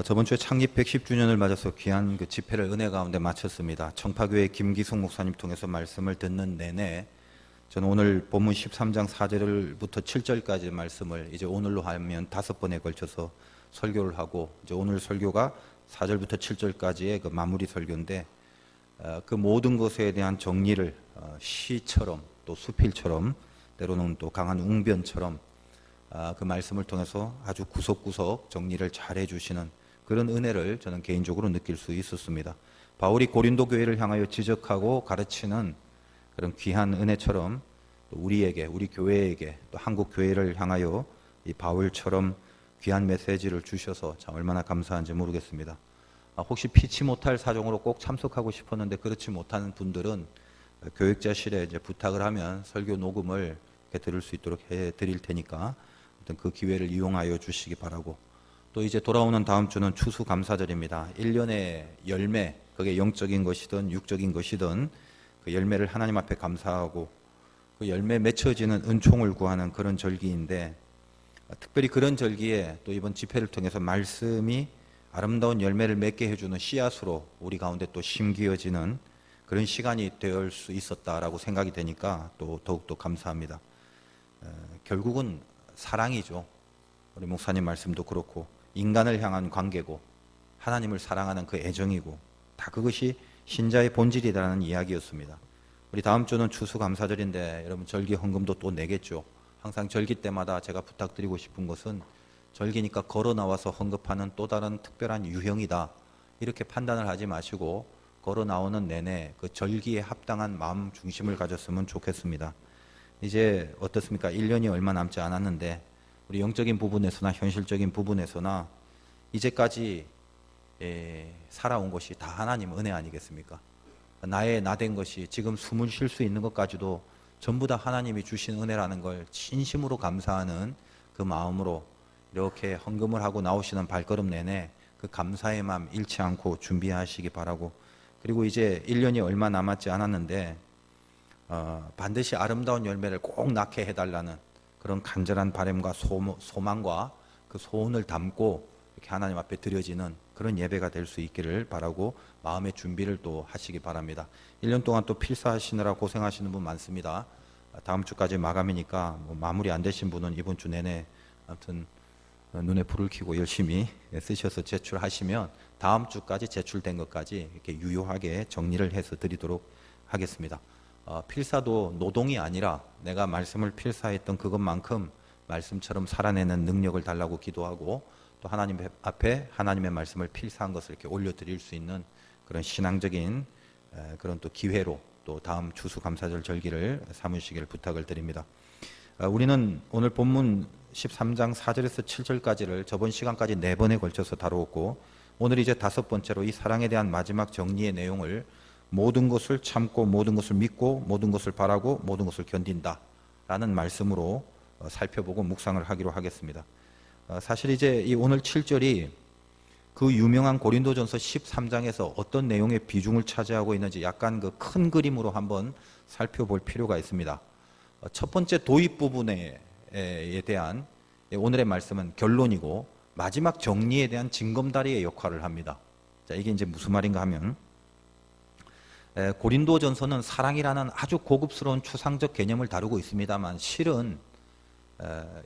저번 주에 창립 110주년을 맞아서 귀한 그 집회를 은혜 가운데 마쳤습니다. 청파교회 김기숙 목사님 통해서 말씀을 듣는 내내 저는 오늘 본문 13장 4절부터 7절까지 말씀을 이제 오늘로 하면 5번에 걸쳐서 설교를 하고, 이제 오늘 설교가 4절부터 7절까지의 그 마무리 설교인데, 그 모든 것에 대한 정리를 시처럼 또 수필처럼 때로는 또 강한 웅변처럼 그 말씀을 통해서 아주 구석구석 정리를 잘 해주시는 그런 은혜를 저는 개인적으로 느낄 수 있었습니다. 바울이 고린도 교회를 향하여 지적하고 가르치는 그런 귀한 은혜처럼 또 우리에게, 우리 교회에게, 또 한국 교회를 향하여 이 바울처럼 귀한 메시지를 주셔서 참 얼마나 감사한지 모르겠습니다. 혹시 피치 못할 사정으로 꼭 참석하고 싶었는데 그렇지 못하는 분들은 교육자실에 이제 부탁을 하면 설교 녹음을 이렇게 들을 수 있도록 해 드릴 테니까 그 기회를 이용하여 주시기 바라고, 또 이제 돌아오는 다음 주는 추수감사절입니다. 1년의 열매, 그게 영적인 것이든 육적인 것이든 그 열매를 하나님 앞에 감사하고 그 열매 맺혀지는 은총을 구하는 그런 절기인데, 특별히 그런 절기에 또 이번 집회를 통해서 말씀이 아름다운 열매를 맺게 해주는 씨앗으로 우리 가운데 또 심기어지는 그런 시간이 될 수 있었다라고 생각이 되니까 또 더욱더 감사합니다. 결국은 사랑이죠. 우리 목사님 말씀도 그렇고 인간을 향한 관계고 하나님을 사랑하는 그 애정이고, 다 그것이 신자의 본질이라는 이야기였습니다. 우리 다음 주는 추수감사절인데 여러분 절기 헌금도 또 내겠죠. 항상 절기 때마다 제가 부탁드리고 싶은 것은 절기니까 걸어 나와서 헌금하는 또 다른 특별한 유형이다, 이렇게 판단을 하지 마시고 걸어 나오는 내내 그 절기에 합당한 마음 중심을 가졌으면 좋겠습니다. 이제 어떻습니까? 1년이 얼마 남지 않았는데 우리 영적인 부분에서나 현실적인 부분에서나 이제까지 살아온 것이 다 하나님 은혜 아니겠습니까? 나의 나된 것이 지금 숨을 쉴 수 있는 것까지도 전부 다 하나님이 주신 은혜라는 걸 진심으로 감사하는 그 마음으로 이렇게 헌금을 하고 나오시는 발걸음 내내 그 감사의 마음 잃지 않고 준비하시기 바라고, 그리고 이제 1년이 얼마 남았지 않았는데 반드시 아름다운 열매를 꼭 낳게 해달라는 그런 간절한 바람과 소망과 그 소원을 담고 이렇게 하나님 앞에 드려지는 그런 예배가 될 수 있기를 바라고 마음의 준비를 또 하시기 바랍니다. 1년 동안 또 필사하시느라 고생하시는 분 많습니다. 다음 주까지 마감이니까 뭐 마무리 안 되신 분은 이번 주 내내 아무튼 눈에 불을 켜고 열심히 쓰셔서 제출하시면 다음 주까지 제출된 것까지 이렇게 유효하게 정리를 해서 드리도록 하겠습니다. 필사도 노동이 아니라 내가 말씀을 필사했던 그것만큼 말씀처럼 살아내는 능력을 달라고 기도하고, 또 하나님 앞에 하나님의 말씀을 필사한 것을 이렇게 올려드릴 수 있는 그런 신앙적인 그런 또 기회로 또 다음 추수감사절 절기를 삼으시기를 부탁을 드립니다. 우리는 오늘 본문 13장 4절에서 7절까지를 저번 시간까지 4번에 걸쳐서 다루었고, 오늘 이제 5번째로 이 사랑에 대한 마지막 정리의 내용을 모든 것을 참고 모든 것을 믿고 모든 것을 바라고 모든 것을 견딘다 라는 말씀으로 살펴보고 묵상을 하기로 하겠습니다. 사실 이제 이 오늘 7절이 그 유명한 고린도전서 13장에서 어떤 내용의 비중을 차지하고 있는지 약간 그 큰 그림으로 한번 살펴볼 필요가 있습니다. 첫 번째 도입 부분에 대한 오늘의 말씀은 결론이고, 마지막 정리에 대한 징검다리의 역할을 합니다. 자, 이게 이제 무슨 말인가 하면, 고린도전서는 사랑이라는 아주 고급스러운 추상적 개념을 다루고 있습니다만 실은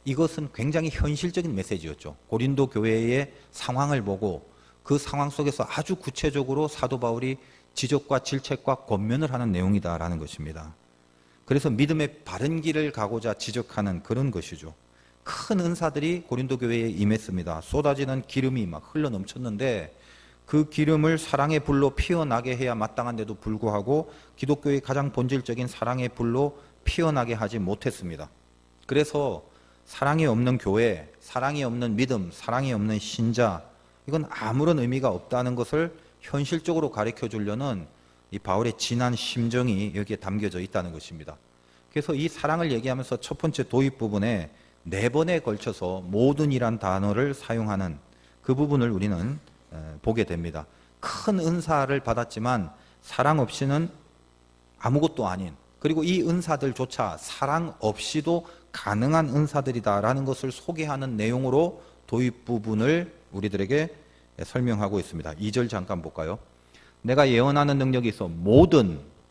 이것은 굉장히 현실적인 메시지였죠. 고린도 교회의 상황을 보고 그 상황 속에서 아주 구체적으로 사도 바울이 지적과 질책과 권면을 하는 내용이다라는 것입니다. 그래서 믿음의 바른 길을 가고자 지적하는 그런 것이죠. 큰 은사들이 고린도 교회에 임했습니다. 쏟아지는 기름이 막 흘러 넘쳤는데 그 기름을 사랑의 불로 피어나게 해야 마땅한데도 불구하고 기독교의 가장 본질적인 사랑의 불로 피어나게 하지 못했습니다. 그래서 사랑이 없는 교회, 사랑이 없는 믿음, 사랑이 없는 신자, 이건 아무런 의미가 없다는 것을 현실적으로 가르쳐 주려는 이 바울의 진한 심정이 여기에 담겨져 있다는 것입니다. 그래서 이 사랑을 얘기하면서 첫 번째 도입 부분에 4번에 걸쳐서 모든이란 단어를 사용하는 그 부분을 우리는 보게 됩니다. 큰 은사를 받았지만 사랑 없이는 아무것도 아닌, 그리고 이 은사들조차 사랑 없이도 가능한 은사들이다라는 것을 소개하는 내용으로 도입 부분을 우리들에게 설명하고 있습니다. 2절 잠깐 볼까요? 내가 예언하는 능력이 있어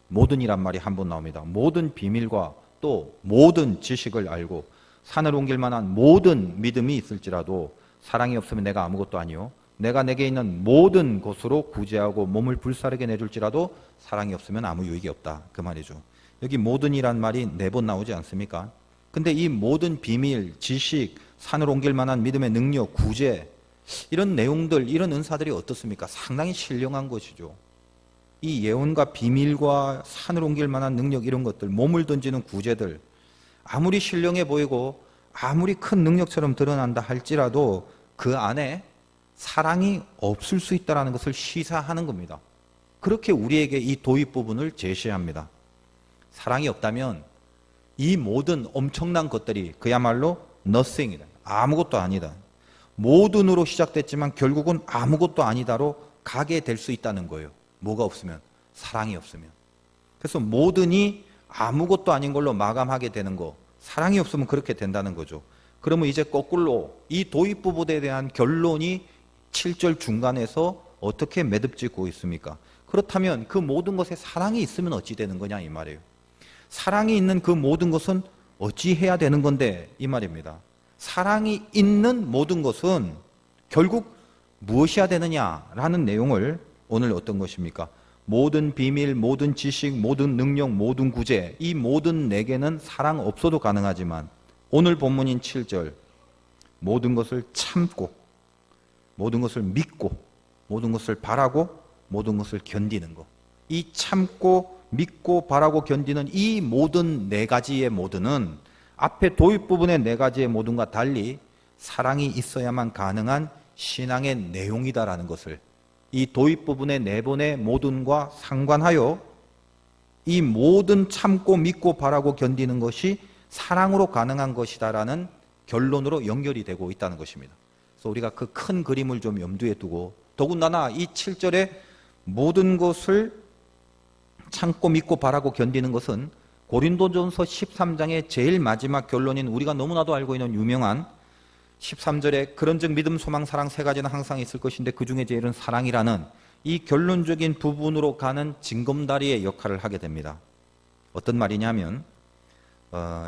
모든이란 말이 한 번 나옵니다. 모든 비밀과 또 모든 지식을 알고 산을 옮길 만한 모든 믿음이 있을지라도 사랑이 없으면 내가 아무것도 아니요 내가 내게 있는 모든 것으로 구제하고 몸을 불사르게 내줄지라도 사랑이 없으면 아무 유익이 없다 그 말이죠. 여기 모든이란 말이 4번 나오지 않습니까? 근데 이 모든 비밀, 지식, 산을 옮길 만한 믿음의 능력, 구제 이런 내용들, 이런 은사들이 어떻습니까? 상당히 신령한 것이죠. 이 예언과 비밀과 산을 옮길 만한 능력 이런 것들, 몸을 던지는 구제들 아무리 신령해 보이고 아무리 큰 능력처럼 드러난다 할지라도 그 안에 사랑이 없을 수 있다는 것을 시사하는 겁니다. 그렇게 우리에게 이 도입 부분을 제시합니다. 사랑이 없다면 이 모든 엄청난 것들이 그야말로 nothing이다. 아무것도 아니다. 모든으로 시작됐지만 결국은 아무것도 아니다로 가게 될 수 있다는 거예요. 뭐가 없으면? 사랑이 없으면. 그래서 모든이 아무것도 아닌 걸로 마감하게 되는 거, 사랑이 없으면 그렇게 된다는 거죠. 그러면 이제 거꾸로 이 도입 부분에 대한 결론이 7절 중간에서 어떻게 매듭짓고 있습니까? 그렇다면 그 모든 것에 사랑이 있으면 어찌 되는 거냐 이 말이에요. 사랑이 있는 그 모든 것은 어찌 해야 되는 건데 이 말입니다. 사랑이 있는 모든 것은 결국 무엇이야 되느냐라는 내용을 오늘 어떤 것입니까? 모든 비밀, 모든 지식, 모든 능력, 모든 구제 이 모든 내게는 사랑 없어도 가능하지만 오늘 본문인 7절 모든 것을 참고 모든 것을 믿고 모든 것을 바라고 모든 것을 견디는 것 이 참고 믿고 바라고 견디는 이 모든 4가지의 모든은 앞에 도입 부분의 4가지의 모든과 달리 사랑이 있어야만 가능한 신앙의 내용이다라는 것을 이 도입 부분의 4번의 모든과 상관하여 이 모든 참고 믿고 바라고 견디는 것이 사랑으로 가능한 것이다라는 결론으로 연결이 되고 있다는 것입니다. 그래서 우리가 그 큰 그림을 좀 염두에 두고 더군다나 이 7절에 모든 것을 참고 믿고 바라고 견디는 것은 고린도전서 13장의 제일 마지막 결론인 우리가 너무나도 알고 있는 유명한 13절에 그런즉 믿음, 소망, 사랑 3가지는 항상 있을 것인데 그 중에 제일은 사랑이라는 이 결론적인 부분으로 가는 징검다리의 역할을 하게 됩니다. 어떤 말이냐면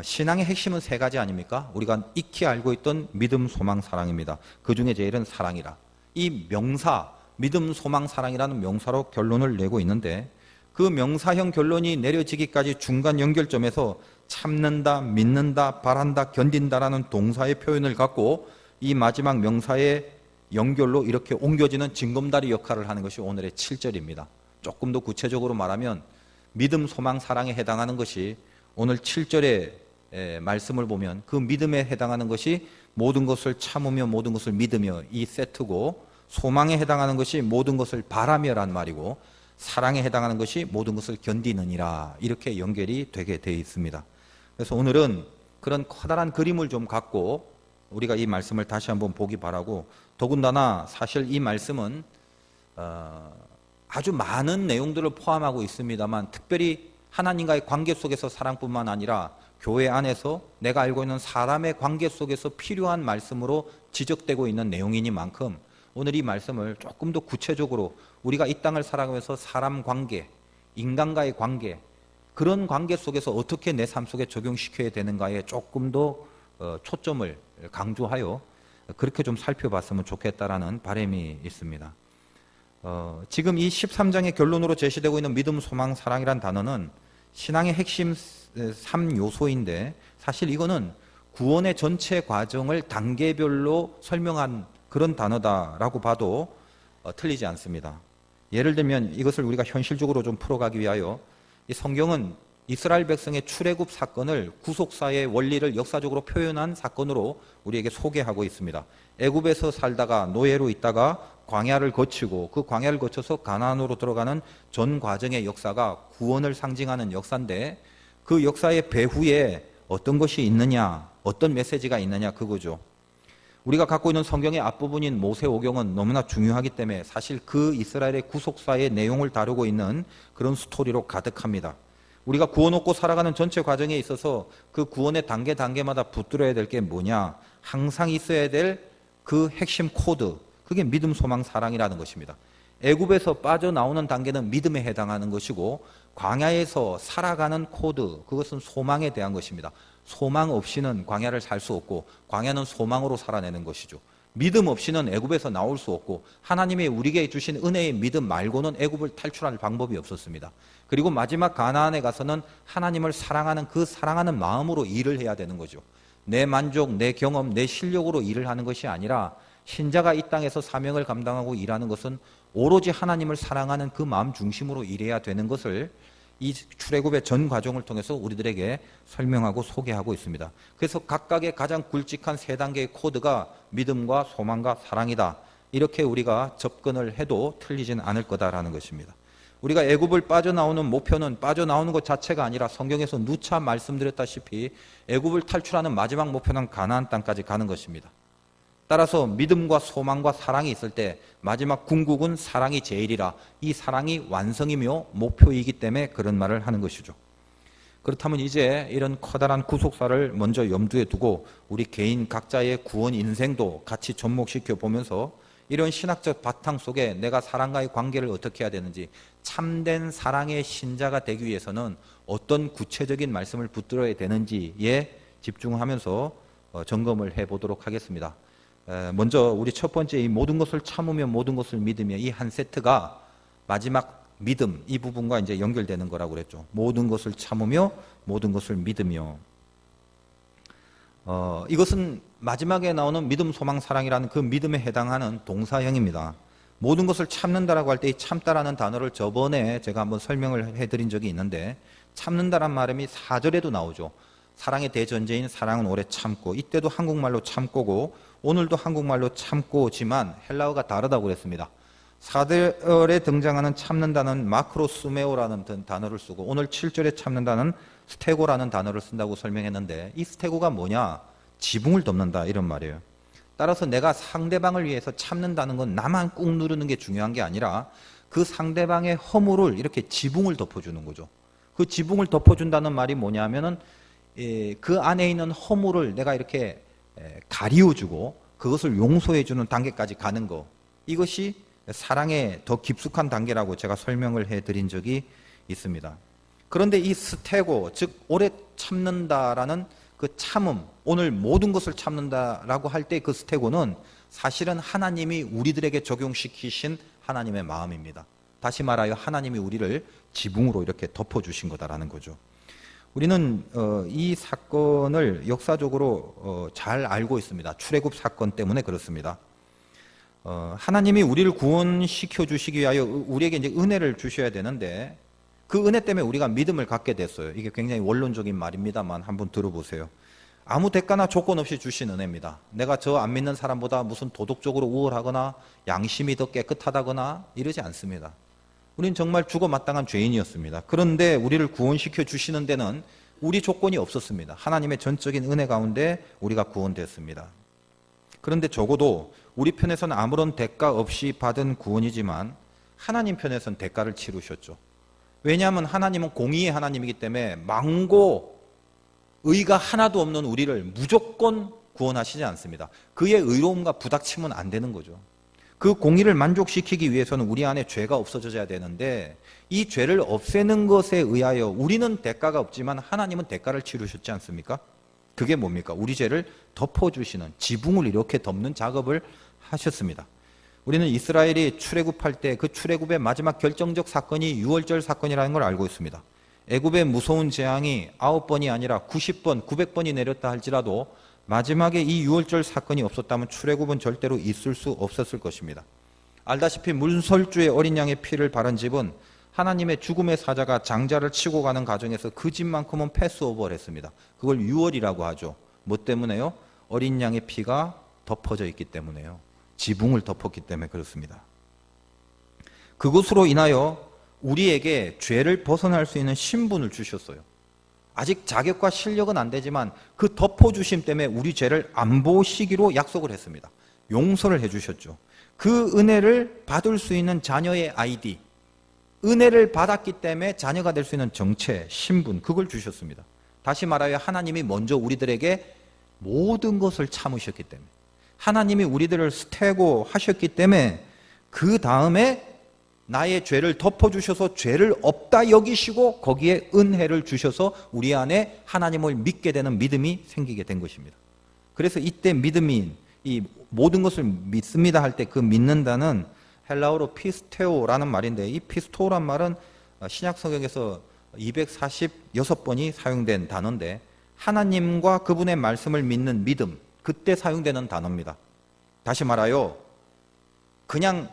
신앙의 핵심은 3가지 아닙니까? 우리가 익히 알고 있던 믿음, 소망, 사랑입니다. 그 중에 제일은 사랑이라. 이 명사 믿음, 소망, 사랑이라는 명사로 결론을 내고 있는데 그 명사형 결론이 내려지기까지 중간 연결점에서 참는다, 믿는다, 바란다, 견딘다라는 동사의 표현을 갖고 이 마지막 명사의 연결로 이렇게 옮겨지는 징검다리 역할을 하는 것이 오늘의 7절입니다. 조금 더 구체적으로 말하면 믿음, 소망, 사랑에 해당하는 것이 오늘 7절의 말씀을 보면 그 믿음에 해당하는 것이 모든 것을 참으며 모든 것을 믿으며 이 세트고 소망에 해당하는 것이 모든 것을 바라며란 말이고 사랑에 해당하는 것이 모든 것을 견디느니라 이렇게 연결이 되게 되어 있습니다. 그래서 오늘은 그런 커다란 그림을 좀 갖고 우리가 이 말씀을 다시 한번 보기 바라고 더군다나 사실 이 말씀은 아주 많은 내용들을 포함하고 있습니다만 특별히 하나님과의 관계 속에서 사랑뿐만 아니라 교회 안에서 내가 알고 있는 사람의 관계 속에서 필요한 말씀으로 지적되고 있는 내용이니만큼 오늘 이 말씀을 조금 더 구체적으로 우리가 이 땅을 살아가면서 사람 관계, 인간과의 관계 그런 관계 속에서 어떻게 내 삶 속에 적용시켜야 되는가에 조금 더 초점을 강조하여 그렇게 좀 살펴봤으면 좋겠다라는 바람이 있습니다. 지금 이 13장의 결론으로 제시되고 있는 믿음, 소망, 사랑이란 단어는 신앙의 핵심 3요소인데 사실 이거는 구원의 전체 과정을 단계별로 설명한 그런 단어다라고 봐도 틀리지 않습니다. 예를 들면 이것을 우리가 현실적으로 좀 풀어가기 위하여 이 성경은 이스라엘 백성의 출애굽 사건을 구속사의 원리를 역사적으로 표현한 사건으로 우리에게 소개하고 있습니다. 애굽에서 살다가 노예로 있다가 광야를 거치고 그 광야를 거쳐서 가나안으로 들어가는 전 과정의 역사가 구원을 상징하는 역사인데 그 역사의 배후에 어떤 것이 있느냐, 어떤 메시지가 있느냐 그거죠. 우리가 갖고 있는 성경의 앞부분인 모세오경은 너무나 중요하기 때문에 사실 그 이스라엘의 구속사의 내용을 다루고 있는 그런 스토리로 가득합니다. 우리가 구원 얻고 살아가는 전체 과정에 있어서 그 구원의 단계마다 붙들어야 될 게 뭐냐, 항상 있어야 될 그 핵심 코드, 그게 믿음, 소망, 사랑이라는 것입니다. 애굽에서 빠져나오는 단계는 믿음에 해당하는 것이고 광야에서 살아가는 코드, 그것은 소망에 대한 것입니다. 소망 없이는 광야를 살 수 없고 광야는 소망으로 살아내는 것이죠. 믿음 없이는 애굽에서 나올 수 없고 하나님이 우리에게 주신 은혜의 믿음 말고는 애굽을 탈출할 방법이 없었습니다. 그리고 마지막 가나안에 가서는 하나님을 사랑하는 그 사랑하는 마음으로 일을 해야 되는 거죠. 내 만족, 내 경험, 내 실력으로 일을 하는 것이 아니라 신자가 이 땅에서 사명을 감당하고 일하는 것은 오로지 하나님을 사랑하는 그 마음 중심으로 일해야 되는 것을 이 출애굽의 전 과정을 통해서 우리들에게 설명하고 소개하고 있습니다. 그래서 각각의 가장 굵직한 세 단계의 코드가 믿음과 소망과 사랑이다. 이렇게 우리가 접근을 해도 틀리진 않을 거다라는 것입니다. 우리가 애굽을 빠져나오는 목표는 빠져나오는 것 자체가 아니라 성경에서 누차 말씀드렸다시피 애굽을 탈출하는 마지막 목표는 가나안 땅까지 가는 것입니다. 따라서 믿음과 소망과 사랑이 있을 때 마지막 궁극은 사랑이 제일이라, 이 사랑이 완성이며 목표이기 때문에 그런 말을 하는 것이죠. 그렇다면 이제 이런 커다란 구속사를 먼저 염두에 두고 우리 개인 각자의 구원 인생도 같이 접목시켜 보면서 이런 신학적 바탕 속에 내가 사랑과의 관계를 어떻게 해야 되는지, 참된 사랑의 신자가 되기 위해서는 어떤 구체적인 말씀을 붙들어야 되는지에 집중하면서 점검을 해보도록 하겠습니다. 먼저 우리 첫 번째 이 모든 것을 참으며 모든 것을 믿으며, 이 한 세트가 마지막 믿음 이 부분과 이제 연결되는 거라고 그랬죠. 모든 것을 참으며 모든 것을 믿으며, 이것은 마지막에 나오는 믿음, 소망, 사랑이라는 그 믿음에 해당하는 동사형입니다. 모든 것을 참는다라고 할 때 이 참다라는 단어를 저번에 제가 한번 설명을 해드린 적이 있는데, 참는다란 말음이 4절에도 나오죠. 사랑의 대전제인 사랑은 오래 참고, 이때도 한국말로 참고고 오늘도 한국말로 참고지만 헬라어가 다르다고 그랬습니다. 4절에 등장하는 참는다는 마크로스메오라는 단어를 쓰고 오늘 7절에 참는다는 스테고라는 단어를 쓴다고 설명했는데, 이 스테고가 뭐냐? 지붕을 덮는다 이런 말이에요. 따라서 내가 상대방을 위해서 참는다는 건 나만 꾹 누르는 게 중요한 게 아니라 그 상대방의 허물을 이렇게 지붕을 덮어주는 거죠. 그 지붕을 덮어준다는 말이 뭐냐면은 그 안에 있는 허물을 내가 이렇게 가리워주고 그것을 용서해주는 단계까지 가는 거, 이것이 사랑의 더 깊숙한 단계라고 제가 설명을 해드린 적이 있습니다. 그런데 이 스테고, 즉 오래 참는다라는 그 참음, 오늘 모든 것을 참는다라고 할 때 그 스테고는 사실은 하나님이 우리들에게 적용시키신 하나님의 마음입니다. 다시 말하여 하나님이 우리를 지붕으로 이렇게 덮어주신 거다라는 거죠. 우리는 이 사건을 역사적으로 잘 알고 있습니다. 출애굽 사건 때문에 그렇습니다. 하나님이 우리를 구원시켜 주시기 위하여 우리에게 이제 은혜를 주셔야 되는데, 그 은혜 때문에 우리가 믿음을 갖게 됐어요. 이게 굉장히 원론적인 말입니다만 한번 들어보세요. 아무 대가나 조건 없이 주신 은혜입니다. 내가 저 안 믿는 사람보다 무슨 도덕적으로 우월하거나 양심이 더 깨끗하다거나 이러지 않습니다. 우리는 정말 죽어 마땅한 죄인이었습니다. 그런데 우리를 구원시켜 주시는 데는 우리 조건이 없었습니다. 하나님의 전적인 은혜 가운데 우리가 구원되었습니다. 그런데 적어도 우리 편에서는 아무런 대가 없이 받은 구원이지만 하나님 편에서는 대가를 치르셨죠. 왜냐하면 하나님은 공의의 하나님이기 때문에 망고 의가 하나도 없는 우리를 무조건 구원하시지 않습니다. 그의 의로움과 부닥치면 안 되는 거죠. 그 공의를 만족시키기 위해서는 우리 안에 죄가 없어져야 되는데, 이 죄를 없애는 것에 의하여 우리는 대가가 없지만 하나님은 대가를 치르셨지 않습니까? 그게 뭡니까? 우리 죄를 덮어주시는, 지붕을 이렇게 덮는 작업을 하셨습니다. 우리는 이스라엘이 출애굽할 때 그 출애굽의 마지막 결정적 사건이 유월절 사건이라는 걸 알고 있습니다. 애굽의 무서운 재앙이 9번이 아니라 90번, 900번이 내렸다 할지라도 마지막에 이 유월절 사건이 없었다면 출애굽은 절대로 있을 수 없었을 것입니다. 알다시피 문설주의 어린 양의 피를 바른 집은 하나님의 죽음의 사자가 장자를 치고 가는 과정에서 그 집만큼은 패스오버를 했습니다. 그걸 유월이라고 하죠. 뭐 때문에요? 어린 양의 피가 덮어져 있기 때문에요. 지붕을 덮었기 때문에 그렇습니다. 그것으로 인하여 우리에게 죄를 벗어날 수 있는 신분을 주셨어요. 아직 자격과 실력은 안 되지만 그 덮어주심 때문에 우리 죄를 안 보시기로 약속을 했습니다. 용서를 해주셨죠. 그 은혜를 받을 수 있는 자녀의 아이디, 은혜를 받았기 때문에 자녀가 될 수 있는 정체, 신분, 그걸 주셨습니다. 다시 말하여 하나님이 먼저 우리들에게 모든 것을 참으셨기 때문에, 하나님이 우리들을 스테고 하셨기 때문에 그 다음에 나의 죄를 덮어주셔서 죄를 없다 여기시고 거기에 은혜를 주셔서 우리 안에 하나님을 믿게 되는 믿음이 생기게 된 것입니다. 그래서 이때 믿음이 이 모든 것을 믿습니다 할 때 그 믿는다는 헬라어로 피스테오라는 말인데, 이 피스토란 말은 신약 성경에서 246번이 사용된 단어인데, 하나님과 그분의 말씀을 믿는 믿음, 그때 사용되는 단어입니다. 다시 말하여 그냥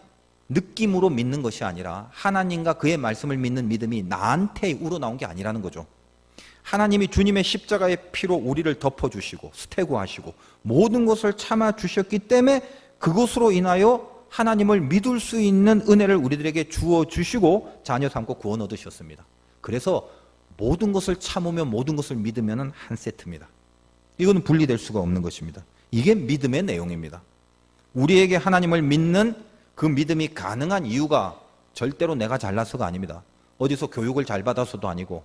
느낌으로 믿는 것이 아니라 하나님과 그의 말씀을 믿는 믿음이 나한테 우러나온 게 아니라는 거죠. 하나님이 주님의 십자가의 피로 우리를 덮어주시고 스테고하시고 모든 것을 참아주셨기 때문에 그것으로 인하여 하나님을 믿을 수 있는 은혜를 우리들에게 주어주시고 자녀 삼고 구원 얻으셨습니다. 그래서 모든 것을 참으며 모든 것을 믿으면 한 세트입니다. 이거는 분리될 수가 없는 것입니다. 이게 믿음의 내용입니다. 우리에게 하나님을 믿는 그 믿음이 가능한 이유가 절대로 내가 잘나서가 아닙니다. 어디서 교육을 잘 받아서도 아니고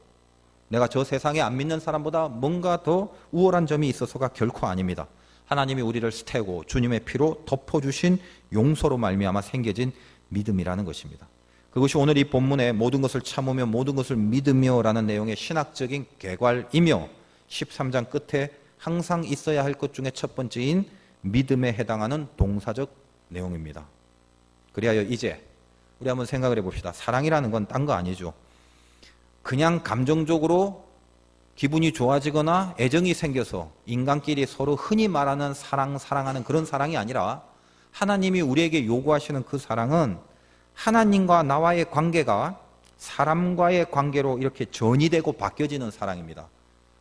내가 저 세상에 안 믿는 사람보다 뭔가 더 우월한 점이 있어서가 결코 아닙니다. 하나님이 우리를 스테고 주님의 피로 덮어주신 용서로 말미암아 생겨진 믿음이라는 것입니다. 그것이 오늘 이 본문의 모든 것을 참으며 모든 것을 믿으며 라는 내용의 신학적인 개괄이며 13장 끝에 항상 있어야 할 것 중에 첫 번째인 믿음에 해당하는 동사적 내용입니다. 그리하여 이제 우리 한번 생각을 해봅시다. 사랑이라는 건 딴 거 아니죠. 그냥 감정적으로 기분이 좋아지거나 애정이 생겨서 인간끼리 서로 흔히 말하는 사랑하는 그런 사랑이 아니라 하나님이 우리에게 요구하시는 그 사랑은 하나님과 나와의 관계가 사람과의 관계로 이렇게 전이되고 바뀌어지는 사랑입니다.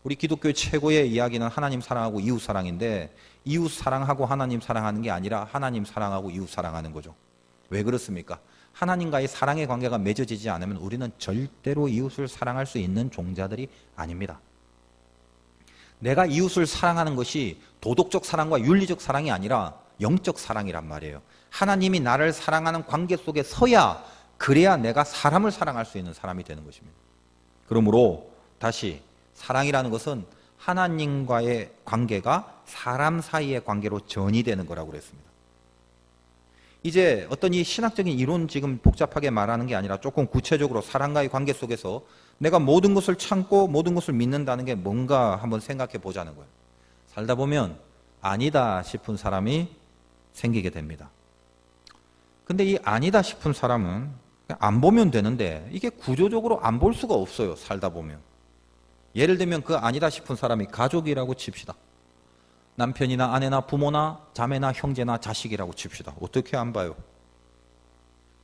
우리 기독교의 최고의 이야기는 하나님 사랑하고 이웃 사랑인데, 이웃 사랑하고 하나님 사랑하는 게 아니라 하나님 사랑하고 이웃 사랑하는 거죠. 왜 그렇습니까? 하나님과의 사랑의 관계가 맺어지지 않으면 우리는 절대로 이웃을 사랑할 수 있는 종자들이 아닙니다. 내가 이웃을 사랑하는 것이 도덕적 사랑과 윤리적 사랑이 아니라 영적 사랑이란 말이에요. 하나님이 나를 사랑하는 관계 속에 서야, 그래야 내가 사람을 사랑할 수 있는 사람이 되는 것입니다. 그러므로 다시 사랑이라는 것은 하나님과의 관계가 사람 사이의 관계로 전이되는 거라고 그랬습니다. 이제 어떤 이 신학적인 이론 지금 복잡하게 말하는 게 아니라 조금 구체적으로 사람과의 관계 속에서 내가 모든 것을 참고 모든 것을 믿는다는 게 뭔가 한번 생각해 보자는 거예요. 살다 보면 아니다 싶은 사람이 생기게 됩니다. 근데 이 아니다 싶은 사람은 안 보면 되는데 이게 구조적으로 안 볼 수가 없어요. 살다 보면. 예를 들면 그 아니다 싶은 사람이 가족이라고 칩시다. 남편이나 아내나 부모나 자매나 형제나 자식이라고 칩시다. 어떻게 안 봐요?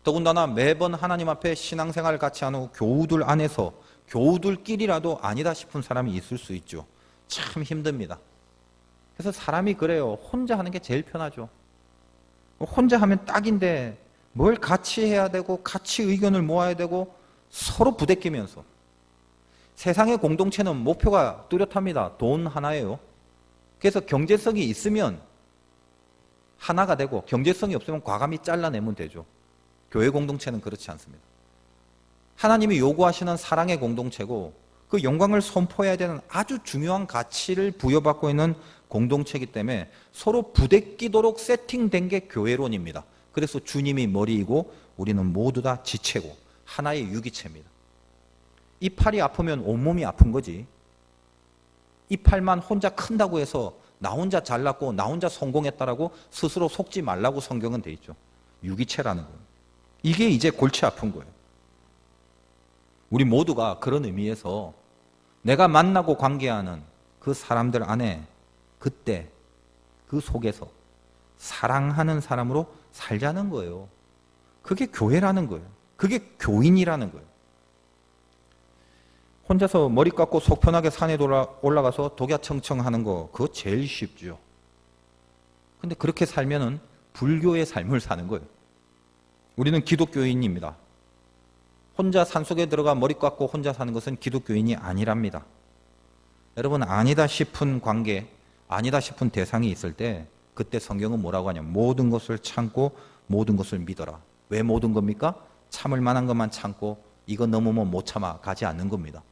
더군다나 매번 하나님 앞에 신앙생활을 같이 하는 교우들 안에서 교우들끼리라도 아니다 싶은 사람이 있을 수 있죠. 참 힘듭니다. 그래서 사람이 그래요. 혼자 하는 게 제일 편하죠. 혼자 하면 딱인데 뭘 같이 해야 되고 같이 의견을 모아야 되고 서로 부대끼면서. 세상의 공동체는 목표가 뚜렷합니다. 돈 하나예요. 그래서 경제성이 있으면 하나가 되고 경제성이 없으면 과감히 잘라내면 되죠. 교회 공동체는 그렇지 않습니다. 하나님이 요구하시는 사랑의 공동체고 그 영광을 선포해야 되는 아주 중요한 가치를 부여받고 있는 공동체이기 때문에 서로 부대끼도록 세팅된 게 교회론입니다. 그래서 주님이 머리이고 우리는 모두 다 지체고 하나의 유기체입니다. 이 팔이 아프면 온몸이 아픈 거지. 이 팔만 혼자 큰다고 해서 나 혼자 잘났고 나 혼자 성공했다라고 스스로 속지 말라고 성경은 돼 있죠. 유기체라는 거예요. 이게 이제 골치 아픈 거예요. 우리 모두가 그런 의미에서 내가 만나고 관계하는 그 사람들 안에 그때 그 속에서 사랑하는 사람으로 살자는 거예요. 그게 교회라는 거예요. 그게 교인이라는 거예요. 혼자서 머리 깎고 속 편하게 산에 올라가서 독야청청 하는 거 그거 제일 쉽죠. 근데 그렇게 살면은 불교의 삶을 사는 거예요. 우리는 기독교인입니다. 혼자 산속에 들어가 머리 깎고 혼자 사는 것은 기독교인이 아니랍니다. 여러분, 아니다 싶은 관계, 아니다 싶은 대상이 있을 때 그때 성경은 뭐라고 하냐면 모든 것을 참고 모든 것을 믿어라. 왜 모든 겁니까? 참을 만한 것만 참고 이거 넘으면 못 참아 가지 않는 겁니다.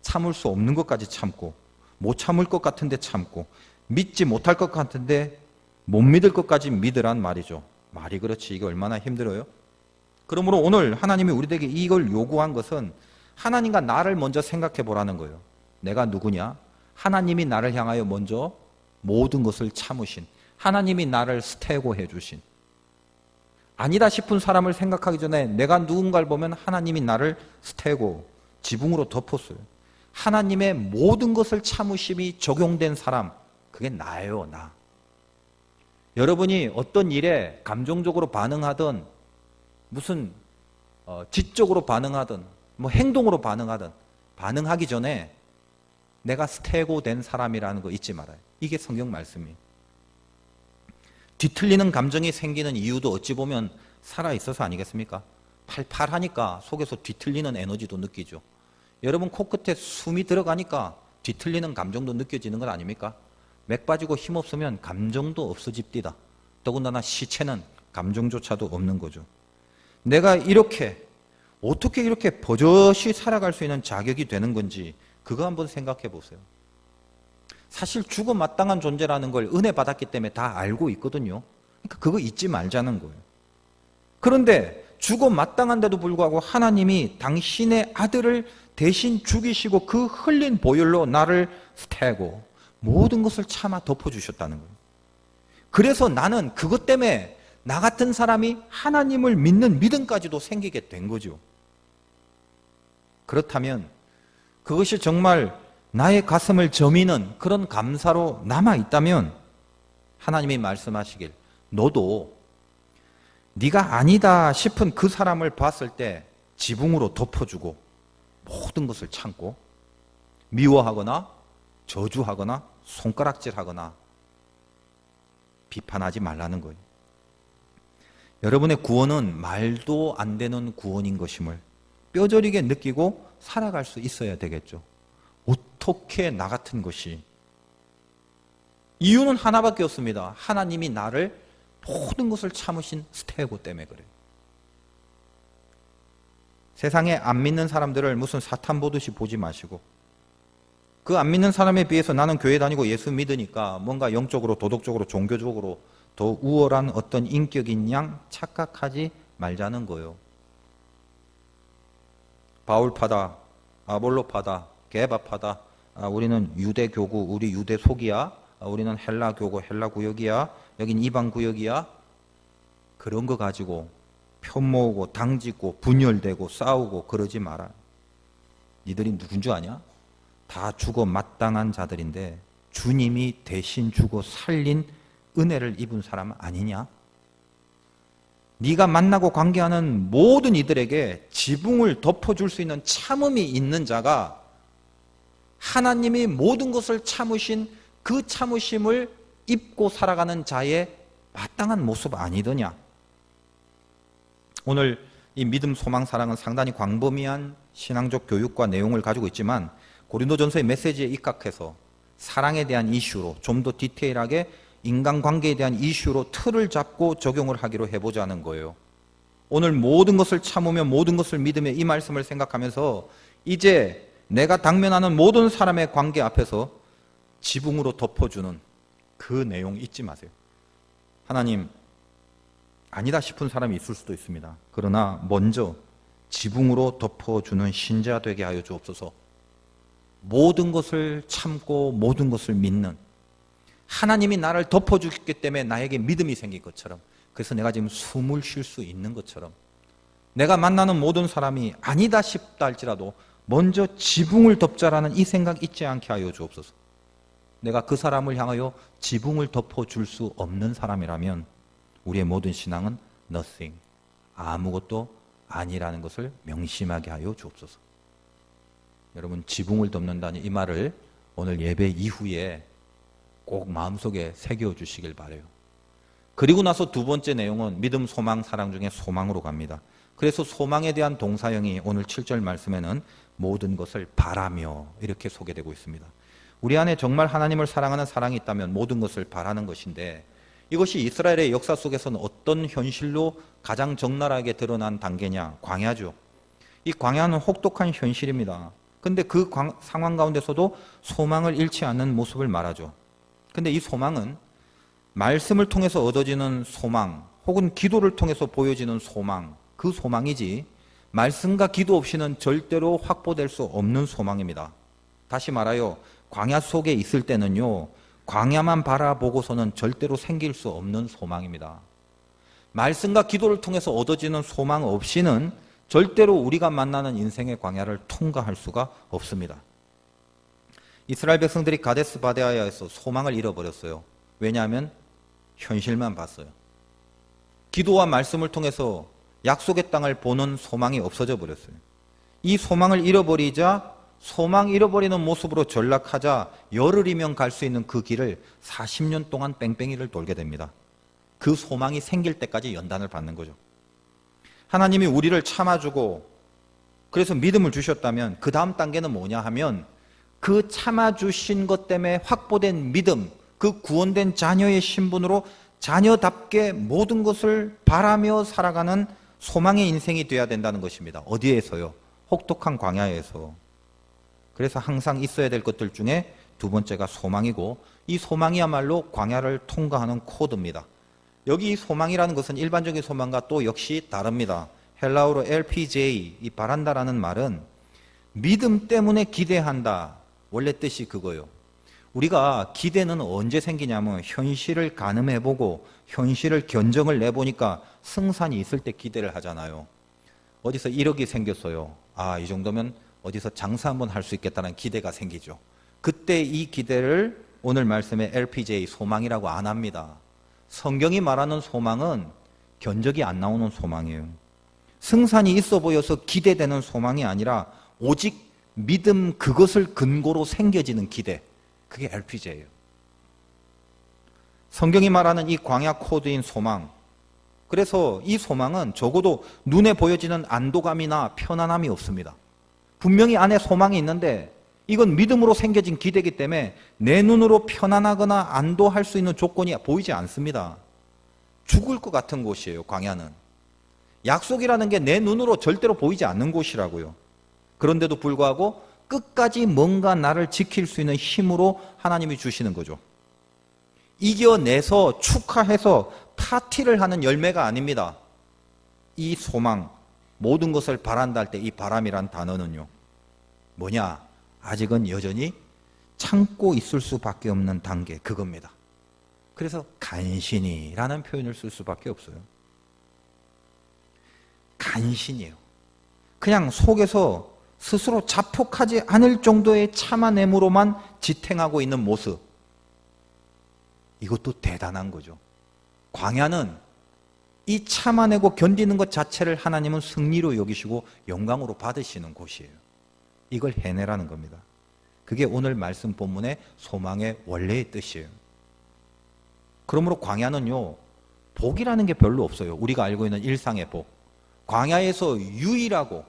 참을 수 없는 것까지 참고 못 참을 것 같은데 참고 믿지 못할 것 같은데 못 믿을 것까지 믿으란 말이죠. 말이 그렇지 이게 얼마나 힘들어요? 그러므로 오늘 하나님이 우리에게 이걸 요구한 것은 하나님과 나를 먼저 생각해 보라는 거예요. 내가 누구냐? 하나님이 나를 향하여 먼저 모든 것을 참으신, 하나님이 나를 스테고해 주신, 아니다 싶은 사람을 생각하기 전에 내가 누군가를 보면 하나님이 나를 스테고, 지붕으로 덮었어요. 하나님의 모든 것을 참으심이 적용된 사람, 그게 나예요, 나. 여러분이 어떤 일에 감정적으로 반응하든 무슨 지적으로 반응하든 뭐 행동으로 반응하든 반응하기 전에 내가 스테고 된 사람이라는 거 잊지 말아요. 이게 성경 말씀이에요. 뒤틀리는 감정이 생기는 이유도 어찌 보면 살아있어서 아니겠습니까? 팔팔하니까 속에서 뒤틀리는 에너지도 느끼죠. 여러분 코끝에 숨이 들어가니까 뒤틀리는 감정도 느껴지는 것 아닙니까? 맥 빠지고 힘없으면 감정도 없어집디다. 더군다나 시체는 감정조차도 없는 거죠. 내가 어떻게 이렇게 버젓이 살아갈 수 있는 자격이 되는 건지 그거 한번 생각해 보세요. 사실 죽어 마땅한 존재라는 걸 은혜 받았기 때문에 다 알고 있거든요. 그러니까 그거 잊지 말자는 거예요. 그런데 죽어 마땅한데도 불구하고 하나님이 당신의 아들을 대신 죽이시고 그 흘린 보혈로 나를 스테고 모든 것을 참아 덮어주셨다는 거예요. 그래서 나는 그것 때문에 나 같은 사람이 하나님을 믿는 믿음까지도 생기게 된 거죠. 그렇다면 그것이 정말 나의 가슴을 저미는 그런 감사로 남아있다면 하나님이 말씀하시길 너도 네가 아니다 싶은 그 사람을 봤을 때 지붕으로 덮어주고 모든 것을 참고 미워하거나 저주하거나 손가락질하거나 비판하지 말라는 거예요. 여러분의 구원은 말도 안 되는 구원인 것임을 뼈저리게 느끼고 살아갈 수 있어야 되겠죠. 어떻게 나 같은 것이? 이유는 하나밖에 없습니다. 하나님이 나를 모든 것을 참으신 스테고 때문에 그래요. 세상에 안 믿는 사람들을 무슨 사탄 보듯이 보지 마시고 그 안 믿는 사람에 비해서 나는 교회 다니고 예수 믿으니까 뭔가 영적으로 도덕적으로 종교적으로 더 우월한 어떤 인격인 양 착각하지 말자는 거예요. 바울파다, 아볼로파다, 게바파다, 우리는 유대교구, 우리 유대 속이야, 우리는 헬라교구, 헬라구역이야, 여긴 이방구역이야. 그런 거 가지고 편모으고 당짓고 분열되고 싸우고 그러지 마라. 니들이 누군 줄 아냐? 다 죽어 마땅한 자들인데 주님이 대신 주고 살린 은혜를 입은 사람 아니냐? 네가 만나고 관계하는 모든 이들에게 지붕을 덮어줄 수 있는 참음이 있는 자가 하나님이 모든 것을 참으신 그 참으심을 입고 살아가는 자의 마땅한 모습 아니더냐? 오늘 이 믿음, 소망, 사랑은 상당히 광범위한 신앙적 교육과 내용을 가지고 있지만 고린도전서의 메시지에 입각해서 사랑에 대한 이슈로 좀 더 디테일하게 인간관계에 대한 이슈로 틀을 잡고 적용을 하기로 해보자는 거예요. 오늘 모든 것을 참으며 모든 것을 믿으며 이 말씀을 생각하면서 이제 내가 당면하는 모든 사람의 관계 앞에서 지붕으로 덮어주는 그 내용 잊지 마세요. 하나님, 아니다 싶은 사람이 있을 수도 있습니다. 그러나 먼저 지붕으로 덮어주는 신자 되게 하여 주옵소서. 모든 것을 참고 모든 것을 믿는 하나님이 나를 덮어주기 때문에 나에게 믿음이 생긴 것처럼, 그래서 내가 지금 숨을 쉴 수 있는 것처럼 내가 만나는 모든 사람이 아니다 싶다 할지라도 먼저 지붕을 덮자라는 이 생각 잊지 않게 하여 주옵소서. 내가 그 사람을 향하여 지붕을 덮어줄 수 없는 사람이라면 우리의 모든 신앙은 nothing, 아무것도 아니라는 것을 명심하게 하여 주옵소서. 여러분, 지붕을 덮는다는 이 말을 오늘 예배 이후에 꼭 마음속에 새겨주시길 바라요. 그리고 나서 두 번째 내용은 믿음, 소망, 사랑 중에 소망으로 갑니다. 그래서 소망에 대한 동사형이 오늘 7절 말씀에는 모든 것을 바라며 이렇게 소개되고 있습니다. 우리 안에 정말 하나님을 사랑하는 사랑이 있다면 모든 것을 바라는 것인데, 이것이 이스라엘의 역사 속에서는 어떤 현실로 가장 적나라하게 드러난 단계냐? 광야죠. 이 광야는 혹독한 현실입니다. 근데 그 상황 가운데서도 소망을 잃지 않는 모습을 말하죠. 근데 이 소망은 말씀을 통해서 얻어지는 소망 혹은 기도를 통해서 보여지는 소망, 그 소망이지 말씀과 기도 없이는 절대로 확보될 수 없는 소망입니다. 다시 말하여 광야 속에 있을 때는요, 광야만 바라보고서는 절대로 생길 수 없는 소망입니다. 말씀과 기도를 통해서 얻어지는 소망 없이는 절대로 우리가 만나는 인생의 광야를 통과할 수가 없습니다. 이스라엘 백성들이 가데스 바네아에서 소망을 잃어버렸어요. 왜냐하면 현실만 봤어요. 기도와 말씀을 통해서 약속의 땅을 보는 소망이 없어져 버렸어요. 이 소망을 잃어버리자 소망 잃어버리는 모습으로 전락하자 열흘이면 갈 수 있는 그 길을 40년 동안 뺑뺑이를 돌게 됩니다. 그 소망이 생길 때까지 연단을 받는 거죠. 하나님이 우리를 참아주고 그래서 믿음을 주셨다면 그 다음 단계는 뭐냐 하면 그 참아주신 것 때문에 확보된 믿음, 그 구원된 자녀의 신분으로 자녀답게 모든 것을 바라며 살아가는 소망의 인생이 되어야 된다는 것입니다. 어디에서요? 혹독한 광야에서. 그래서 항상 있어야 될 것들 중에 두 번째가 소망이고, 이 소망이야말로 광야를 통과하는 코드입니다. 여기 이 소망이라는 것은 일반적인 소망과 또 역시 다릅니다. 헬라어로 LPJ, 이 바란다라는 말은 믿음 때문에 기대한다. 원래 뜻이 그거예요. 우리가 기대는 언제 생기냐면 현실을 가늠해보고 현실을 견정을 내보니까 승산이 있을 때 기대를 하잖아요. 어디서 1억이 생겼어요. 아, 이 정도면 어디서 장사 한번 할 수 있겠다는 기대가 생기죠. 그때 이 기대를 오늘 말씀의 LPJ, 소망이라고 안 합니다. 성경이 말하는 소망은 견적이 안 나오는 소망이에요. 승산이 있어 보여서 기대되는 소망이 아니라 오직 믿음 그것을 근거로 생겨지는 기대, 그게 LPJ예요. 성경이 말하는 이 광야 코드인 소망, 그래서 이 소망은 적어도 눈에 보여지는 안도감이나 편안함이 없습니다. 분명히 안에 소망이 있는데 이건 믿음으로 생겨진 기대이기 때문에 내 눈으로 편안하거나 안도할 수 있는 조건이 보이지 않습니다. 죽을 것 같은 곳이에요, 광야는. 약속이라는 게 내 눈으로 절대로 보이지 않는 곳이라고요. 그런데도 불구하고 끝까지 뭔가 나를 지킬 수 있는 힘으로 하나님이 주시는 거죠. 이겨내서 축하해서 파티를 하는 열매가 아닙니다. 이 소망, 모든 것을 바란다 할 때 이 바람이란 단어는요, 뭐냐? 아직은 여전히 참고 있을 수밖에 없는 단계, 그겁니다. 그래서 간신히라는 표현을 쓸 수밖에 없어요. 간신이에요. 그냥 속에서 스스로 자폭하지 않을 정도의 참아냄으로만 지탱하고 있는 모습, 이것도 대단한 거죠. 광야는 이 참아내고 견디는 것 자체를 하나님은 승리로 여기시고 영광으로 받으시는 곳이에요. 이걸 해내라는 겁니다. 그게 오늘 말씀 본문의 소망의 원래의 뜻이에요. 그러므로 광야는요, 복이라는 게 별로 없어요. 우리가 알고 있는 일상의 복. 광야에서 유일하고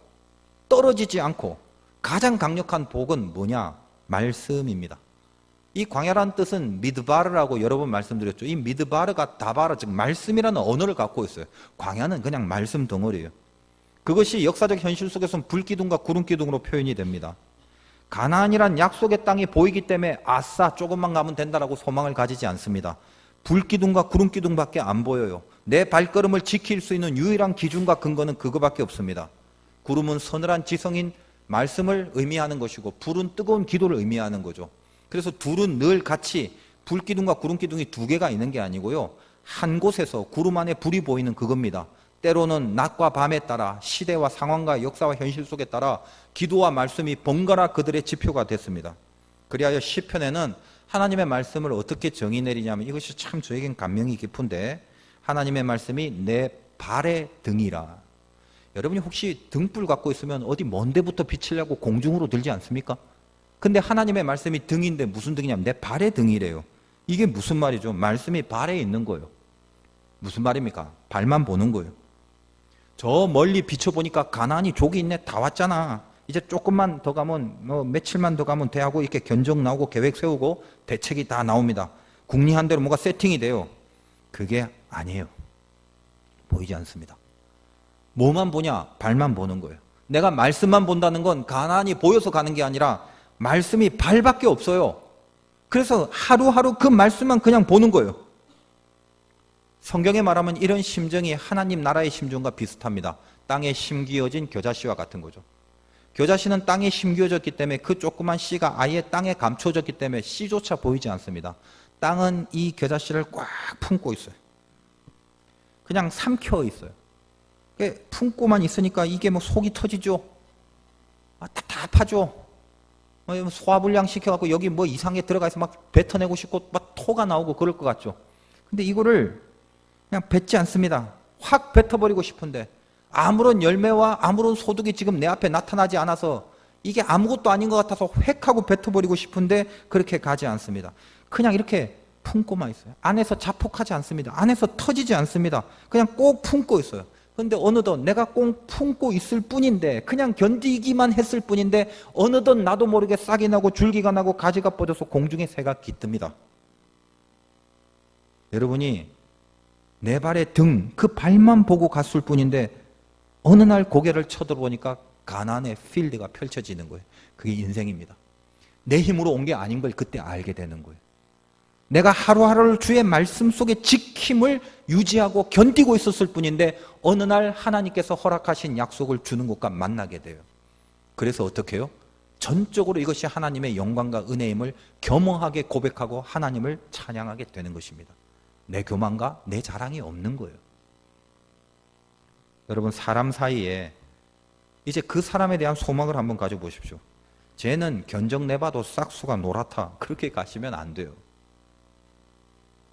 떨어지지 않고 가장 강력한 복은 뭐냐? 말씀입니다. 이 광야라는 뜻은 미드바르라고 여러 번 말씀드렸죠. 이 미드바르가 다바르, 즉 말씀이라는 언어를 갖고 있어요. 광야는 그냥 말씀 덩어리예요. 그것이 역사적 현실 속에서는 불기둥과 구름기둥으로 표현이 됩니다. 가나안이란 약속의 땅이 보이기 때문에 아싸 조금만 가면 된다라고 소망을 가지지 않습니다. 불기둥과 구름기둥밖에 안 보여요. 내 발걸음을 지킬 수 있는 유일한 기준과 근거는 그거밖에 없습니다. 구름은 서늘한 지성인 말씀을 의미하는 것이고 불은 뜨거운 기도를 의미하는 거죠. 그래서 둘은 늘 같이, 불기둥과 구름기둥이 두 개가 있는 게 아니고요, 한 곳에서 구름 안에 불이 보이는 그겁니다. 때로는 낮과 밤에 따라 시대와 상황과 역사와 현실 속에 따라 기도와 말씀이 번갈아 그들의 지표가 됐습니다. 그리하여 시편에는 하나님의 말씀을 어떻게 정의 내리냐면, 이것이 참 저에겐 감명이 깊은데, 하나님의 말씀이 내 발의 등이라. 여러분이 혹시 등불 갖고 있으면 어디 먼 데부터 비치려고 공중으로 들지 않습니까? 근데 하나님의 말씀이 등인데 무슨 등이냐면 내 발의 등이래요. 이게 무슨 말이죠? 말씀이 발에 있는 거예요. 무슨 말입니까? 발만 보는 거예요. 저 멀리 비춰보니까 가나안이 족이 있네, 다 왔잖아, 이제 조금만 더 가면, 며칠만 더 가면 돼 하고 이렇게 견적 나오고 계획 세우고 대책이 다 나옵니다. 궁리한 대로 뭐가 세팅이 돼요. 그게 아니에요. 보이지 않습니다. 뭐만 보냐? 발만 보는 거예요. 내가 말씀만 본다는 건 가나안이 보여서 가는 게 아니라 말씀이 발밖에 없어요. 그래서 하루하루 그 말씀만 그냥 보는 거예요. 성경에 말하면 이런 심정이 하나님 나라의 심정과 비슷합니다. 땅에 심기어진 겨자씨와 같은 거죠. 겨자씨는 땅에 심기어졌기 때문에 그 조그만 씨가 아예 땅에 감춰졌기 때문에 씨조차 보이지 않습니다. 땅은 이 겨자씨를 꽉 품고 있어요. 그냥 삼켜 있어요. 품고만 있으니까 이게 뭐 속이 터지죠. 답답하죠. 소화불량 시켜갖고 여기 뭐 이상하게 들어가서 막 뱉어내고 싶고 막 토가 나오고 그럴 것 같죠. 근데 이거를 그냥 뱉지 않습니다. 확 뱉어버리고 싶은데 아무런 열매와 아무런 소득이 지금 내 앞에 나타나지 않아서 이게 아무것도 아닌 것 같아서 획 하고 뱉어버리고 싶은데 그렇게 가지 않습니다. 그냥 이렇게 품고만 있어요. 안에서 자폭하지 않습니다. 안에서 터지지 않습니다. 그냥 꼭 품고 있어요. 그런데 어느덧 내가 꼭 품고 있을 뿐인데 그냥 견디기만 했을 뿐인데 어느덧 나도 모르게 싹이 나고 줄기가 나고 가지가 뻗어서 공중에 새가 깃듭니다. 여러분이 내 발의 등, 그 발만 보고 갔을 뿐인데 어느 날 고개를 쳐다보니까 가나안의 필드가 펼쳐지는 거예요. 그게 인생입니다. 내 힘으로 온 게 아닌 걸 그때 알게 되는 거예요. 내가 하루하루를 주의 말씀 속에 지킴을 유지하고 견디고 있었을 뿐인데 어느 날 하나님께서 허락하신 약속을 주는 곳과 만나게 돼요. 그래서 어떻게 해요? 전적으로 이것이 하나님의 영광과 은혜임을 겸허하게 고백하고 하나님을 찬양하게 되는 것입니다. 내 교만과 내 자랑이 없는 거예요. 여러분, 사람 사이에 이제 그 사람에 대한 소망을 한번 가져보십시오. 쟤는 견적 내봐도 싹수가 노랗다. 그렇게 가시면 안 돼요.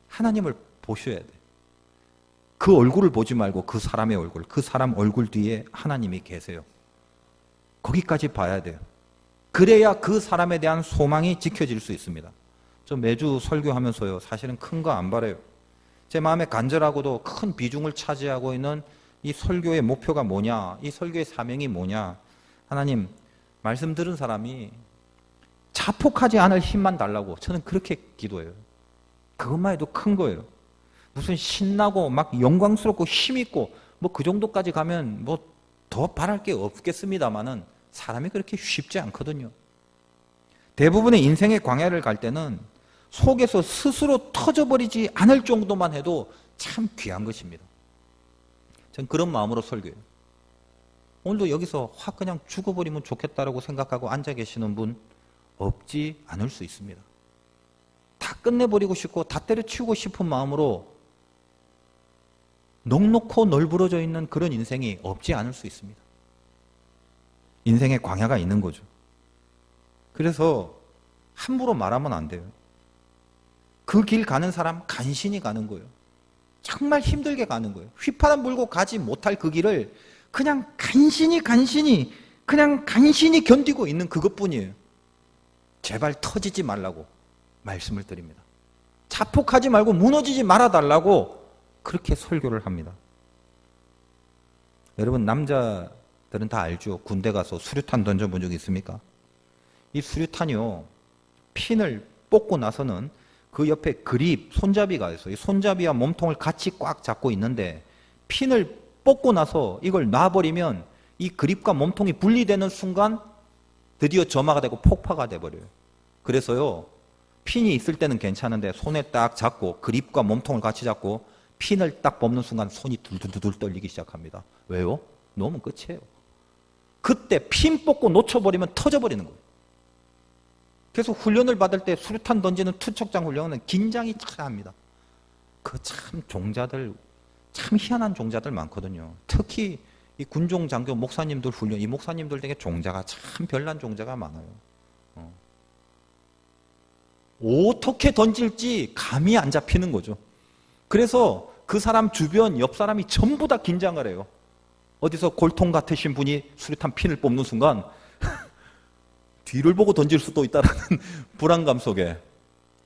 하나님을 보셔야 돼. 그 얼굴을 보지 말고 그 사람의 얼굴, 그 사람 얼굴 뒤에 하나님이 계세요. 거기까지 봐야 돼요. 그래야 그 사람에 대한 소망이 지켜질 수 있습니다. 저 매주 설교하면서요, 사실은 큰 거 안 바라요. 제 마음에 간절하고도 큰 비중을 차지하고 있는 이 설교의 목표가 뭐냐, 이 설교의 사명이 뭐냐. 하나님, 말씀 들은 사람이 자폭하지 않을 힘만 달라고 저는 그렇게 기도해요. 그것만 해도 큰 거예요. 무슨 신나고 막 영광스럽고 힘있고 뭐 그 정도까지 가면 뭐 더 바랄 게 없겠습니다만은 사람이 그렇게 쉽지 않거든요. 대부분의 인생의 광야를 갈 때는 속에서 스스로 터져버리지 않을 정도만 해도 참 귀한 것입니다. 전 그런 마음으로 설교해요. 오늘도 여기서 확 그냥 죽어버리면 좋겠다라고 생각하고 앉아 계시는 분 없지 않을 수 있습니다. 다 끝내버리고 싶고 다 때려치우고 싶은 마음으로 넉넉고 널브러져 있는 그런 인생이 없지 않을 수 있습니다. 인생의 광야가 있는 거죠. 그래서 함부로 말하면 안 돼요. 그 길 가는 사람 간신히 가는 거예요. 정말 힘들게 가는 거예요. 휘파람 불고 가지 못할 그 길을 그냥 간신히 그냥 간신히 견디고 있는 그것뿐이에요. 제발 터지지 말라고 말씀을 드립니다. 자폭하지 말고 무너지지 말아달라고 그렇게 설교를 합니다. 여러분, 남자들은 다 알죠? 군대 가서 수류탄 던져본 적 있습니까? 이 수류탄이요, 핀을 뽑고 나서는 그 옆에 그립, 손잡이가 있어요. 이 손잡이와 몸통을 같이 꽉 잡고 있는데 핀을 뽑고 나서 이걸 놔버리면 이 그립과 몸통이 분리되는 순간 드디어 점화가 되고 폭파가 돼버려요. 그래서요, 핀이 있을 때는 괜찮은데 손에 딱 잡고 그립과 몸통을 같이 잡고 핀을 딱 뽑는 순간 손이 둘둘둘 떨리기 시작합니다. 왜요? 놓으면 끝이에요. 그때 핀 뽑고 놓쳐버리면 터져버리는 거예요. 그래서 훈련을 받을 때 수류탄 던지는 투척장 훈련은 긴장이 참합니다. 그 참 종자들, 참 희한한 종자들 많거든요. 특히 이 군종 장교 목사님들 훈련, 이 목사님들 되게 종자가 참 별난 종자가 많아요. 어떻게 던질지 감이 안 잡히는 거죠. 그래서 그 사람 주변 옆 사람이 전부 다 긴장을 해요. 어디서 골통 같으신 분이 수류탄 핀을 뽑는 순간 뒤를 보고 던질 수도 있다는 불안감 속에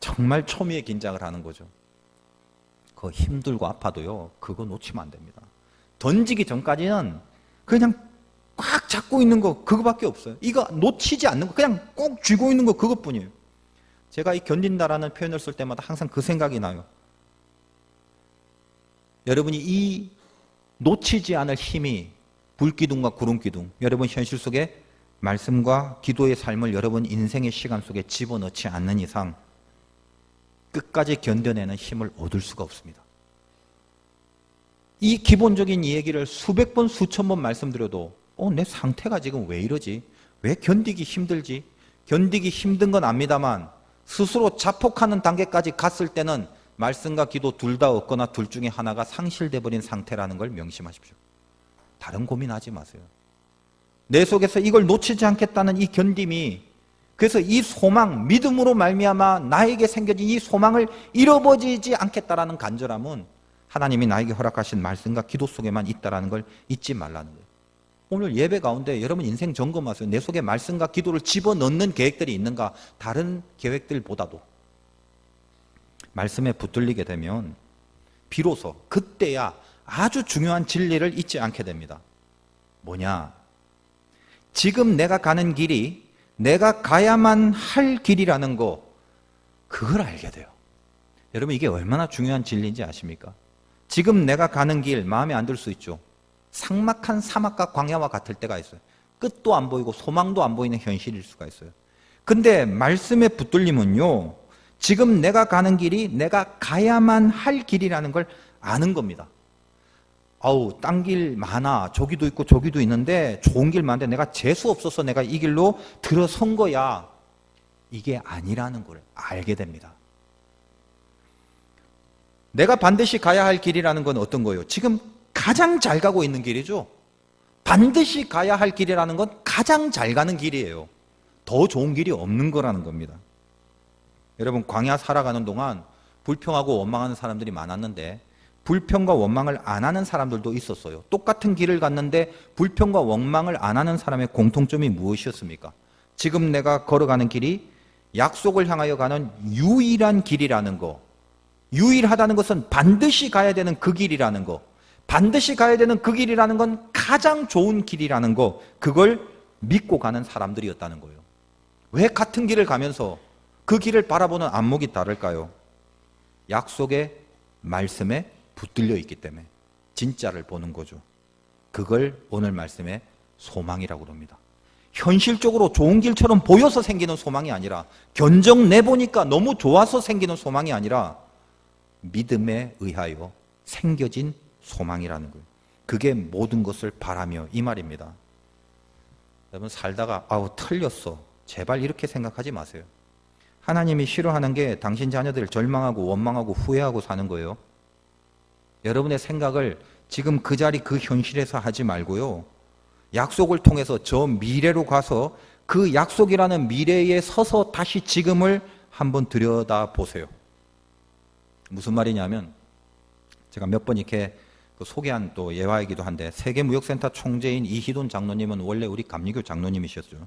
정말 초미의 긴장을 하는 거죠. 그거 힘들고 아파도요, 그거 놓치면 안 됩니다. 던지기 전까지는 그냥 꽉 잡고 있는 거 그거밖에 없어요. 이거 놓치지 않는 거, 그냥 꼭 쥐고 있는 거 그것뿐이에요. 제가 이 견딘다라는 표현을 쓸 때마다 항상 그 생각이 나요. 여러분이 이 놓치지 않을 힘이 불기둥과 구름기둥, 여러분 현실 속에 말씀과 기도의 삶을 여러분 인생의 시간 속에 집어넣지 않는 이상 끝까지 견뎌내는 힘을 얻을 수가 없습니다. 이 기본적인 이 얘기를 수백 번, 수천 번 말씀드려도 내 상태가 지금 왜 이러지? 왜 견디기 힘들지? 견디기 힘든 건 압니다만 스스로 자폭하는 단계까지 갔을 때는 말씀과 기도 둘 다 없거나 둘 중에 하나가 상실돼 버린 상태라는 걸 명심하십시오. 다른 고민하지 마세요. 내 속에서 이걸 놓치지 않겠다는 이 견딤이, 그래서 이 소망, 믿음으로 말미암아 나에게 생겨진 이 소망을 잃어버리지 않겠다라는 간절함은 하나님이 나에게 허락하신 말씀과 기도 속에만 있다라는 걸 잊지 말라는 거예요. 오늘 예배 가운데 여러분 인생 점검하세요. 내 속에 말씀과 기도를 집어넣는 계획들이 있는가? 다른 계획들보다도 말씀에 붙들리게 되면 비로소 그때야 아주 중요한 진리를 잊지 않게 됩니다. 뭐냐? 지금 내가 가는 길이 내가 가야만 할 길이라는 거, 그걸 알게 돼요. 여러분, 이게 얼마나 중요한 진리인지 아십니까? 지금 내가 가는 길 마음에 안 들 수 있죠. 삭막한 사막과 광야와 같을 때가 있어요. 끝도 안 보이고 소망도 안 보이는 현실일 수가 있어요. 근데 말씀에 붙들리면요, 지금 내가 가는 길이 내가 가야만 할 길이라는 걸 아는 겁니다. 아우, 딴 길 많아. 저기도 있고 저기도 있는데 좋은 길 많은데 내가 재수 없어서 내가 이 길로 들어선 거야. 이게 아니라는 걸 알게 됩니다. 내가 반드시 가야 할 길이라는 건 어떤 거예요? 지금 가장 잘 가고 있는 길이죠. 반드시 가야 할 길이라는 건 가장 잘 가는 길이에요. 더 좋은 길이 없는 거라는 겁니다. 여러분, 광야 살아가는 동안 불평하고 원망하는 사람들이 많았는데 불평과 원망을 안 하는 사람들도 있었어요. 똑같은 길을 갔는데 불평과 원망을 안 하는 사람의 공통점이 무엇이었습니까? 지금 내가 걸어가는 길이 약속을 향하여 가는 유일한 길이라는 거, 유일하다는 것은 반드시 가야 되는 그 길이라는 거, 반드시 가야 되는 그 길이라는 건 가장 좋은 길이라는 거, 그걸 믿고 가는 사람들이었다는 거예요. 왜 같은 길을 가면서 그 길을 바라보는 안목이 다를까요? 약속의 말씀에 붙들려 있기 때문에 진짜를 보는 거죠. 그걸 오늘 말씀에 소망이라고 합니다. 현실적으로 좋은 길처럼 보여서 생기는 소망이 아니라, 견적 내보니까 너무 좋아서 생기는 소망이 아니라 믿음에 의하여 생겨진 소망이라는 거예요. 그게 모든 것을 바라며, 이 말입니다. 여러분, 살다가 아우 틀렸어, 제발 이렇게 생각하지 마세요. 하나님이 싫어하는 게 당신 자녀들 절망하고 원망하고 후회하고 사는 거예요. 여러분의 생각을 지금 그 자리 그 현실에서 하지 말고요, 약속을 통해서 저 미래로 가서 그 약속이라는 미래에 서서 다시 지금을 한번 들여다보세요. 무슨 말이냐면, 제가 몇 번 이렇게 소개한 또 예화이기도 한데, 세계무역센터 총재인 이희돈 장로님은 원래 우리 감리교 장로님이셨죠.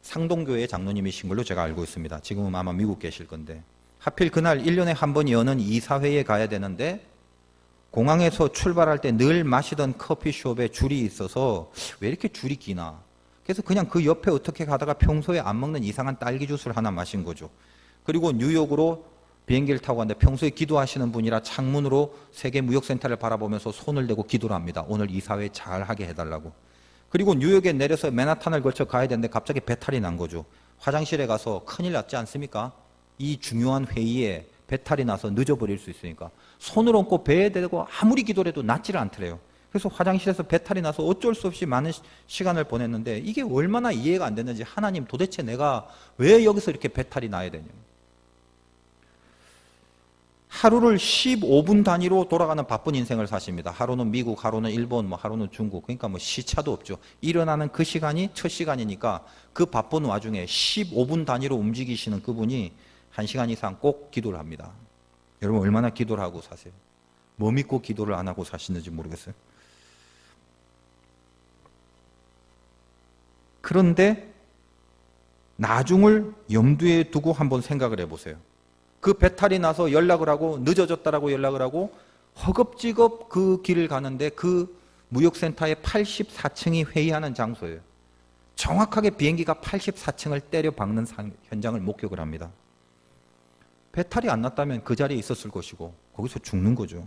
상동교회 장로님이신 걸로 제가 알고 있습니다. 지금은 아마 미국 계실 건데, 하필 그날 1년에 한 번 여는 이사회에 가야 되는데 공항에서 출발할 때 늘 마시던 커피숍에 줄이 있어서 왜 이렇게 줄이 기나, 그래서 그냥 그 옆에 어떻게 가다가 평소에 안 먹는 이상한 딸기 주스를 하나 마신 거죠. 그리고 뉴욕으로 비행기를 타고 갔는데 평소에 기도하시는 분이라 창문으로 세계무역센터를 바라보면서 손을 대고 기도를 합니다. 오늘 이사회 잘 하게 해달라고. 그리고 뉴욕에 내려서 맨하탄을 거쳐 가야 되는데 갑자기 배탈이 난 거죠. 화장실에 가서 큰일 났지 않습니까? 이 중요한 회의에 배탈이 나서 늦어버릴 수 있으니까 손을 얹고 배에 대고 아무리 기도를 해도 낫지를 않더래요. 그래서 화장실에서 배탈이 나서 어쩔 수 없이 많은 시간을 보냈는데, 이게 얼마나 이해가 안 됐는지, 하나님 도대체 내가 왜 여기서 이렇게 배탈이 나야 되냐. 하루를 15분 단위로 돌아가는 바쁜 인생을 사십니다. 하루는 미국, 하루는 일본, 하루는 중국. 그러니까 시차도 없죠. 일어나는 그 시간이 첫 시간이니까 그 바쁜 와중에 15분 단위로 움직이시는 그분이 1시간 이상 꼭 기도를 합니다. 여러분, 얼마나 기도를 하고 사세요? 뭐 믿고 기도를 안 하고 사시는지 모르겠어요. 그런데 나중을 염두에 두고 한번 생각을 해보세요. 그 배탈이 나서 연락을 하고 늦어졌다라고 연락을 하고 허겁지겁 그 길을 가는데 그 무역센터의 84층이 회의하는 장소예요. 정확하게 비행기가 84층을 때려 박는 현장을 목격을 합니다. 배탈이 안 났다면 그 자리에 있었을 것이고 거기서 죽는 거죠.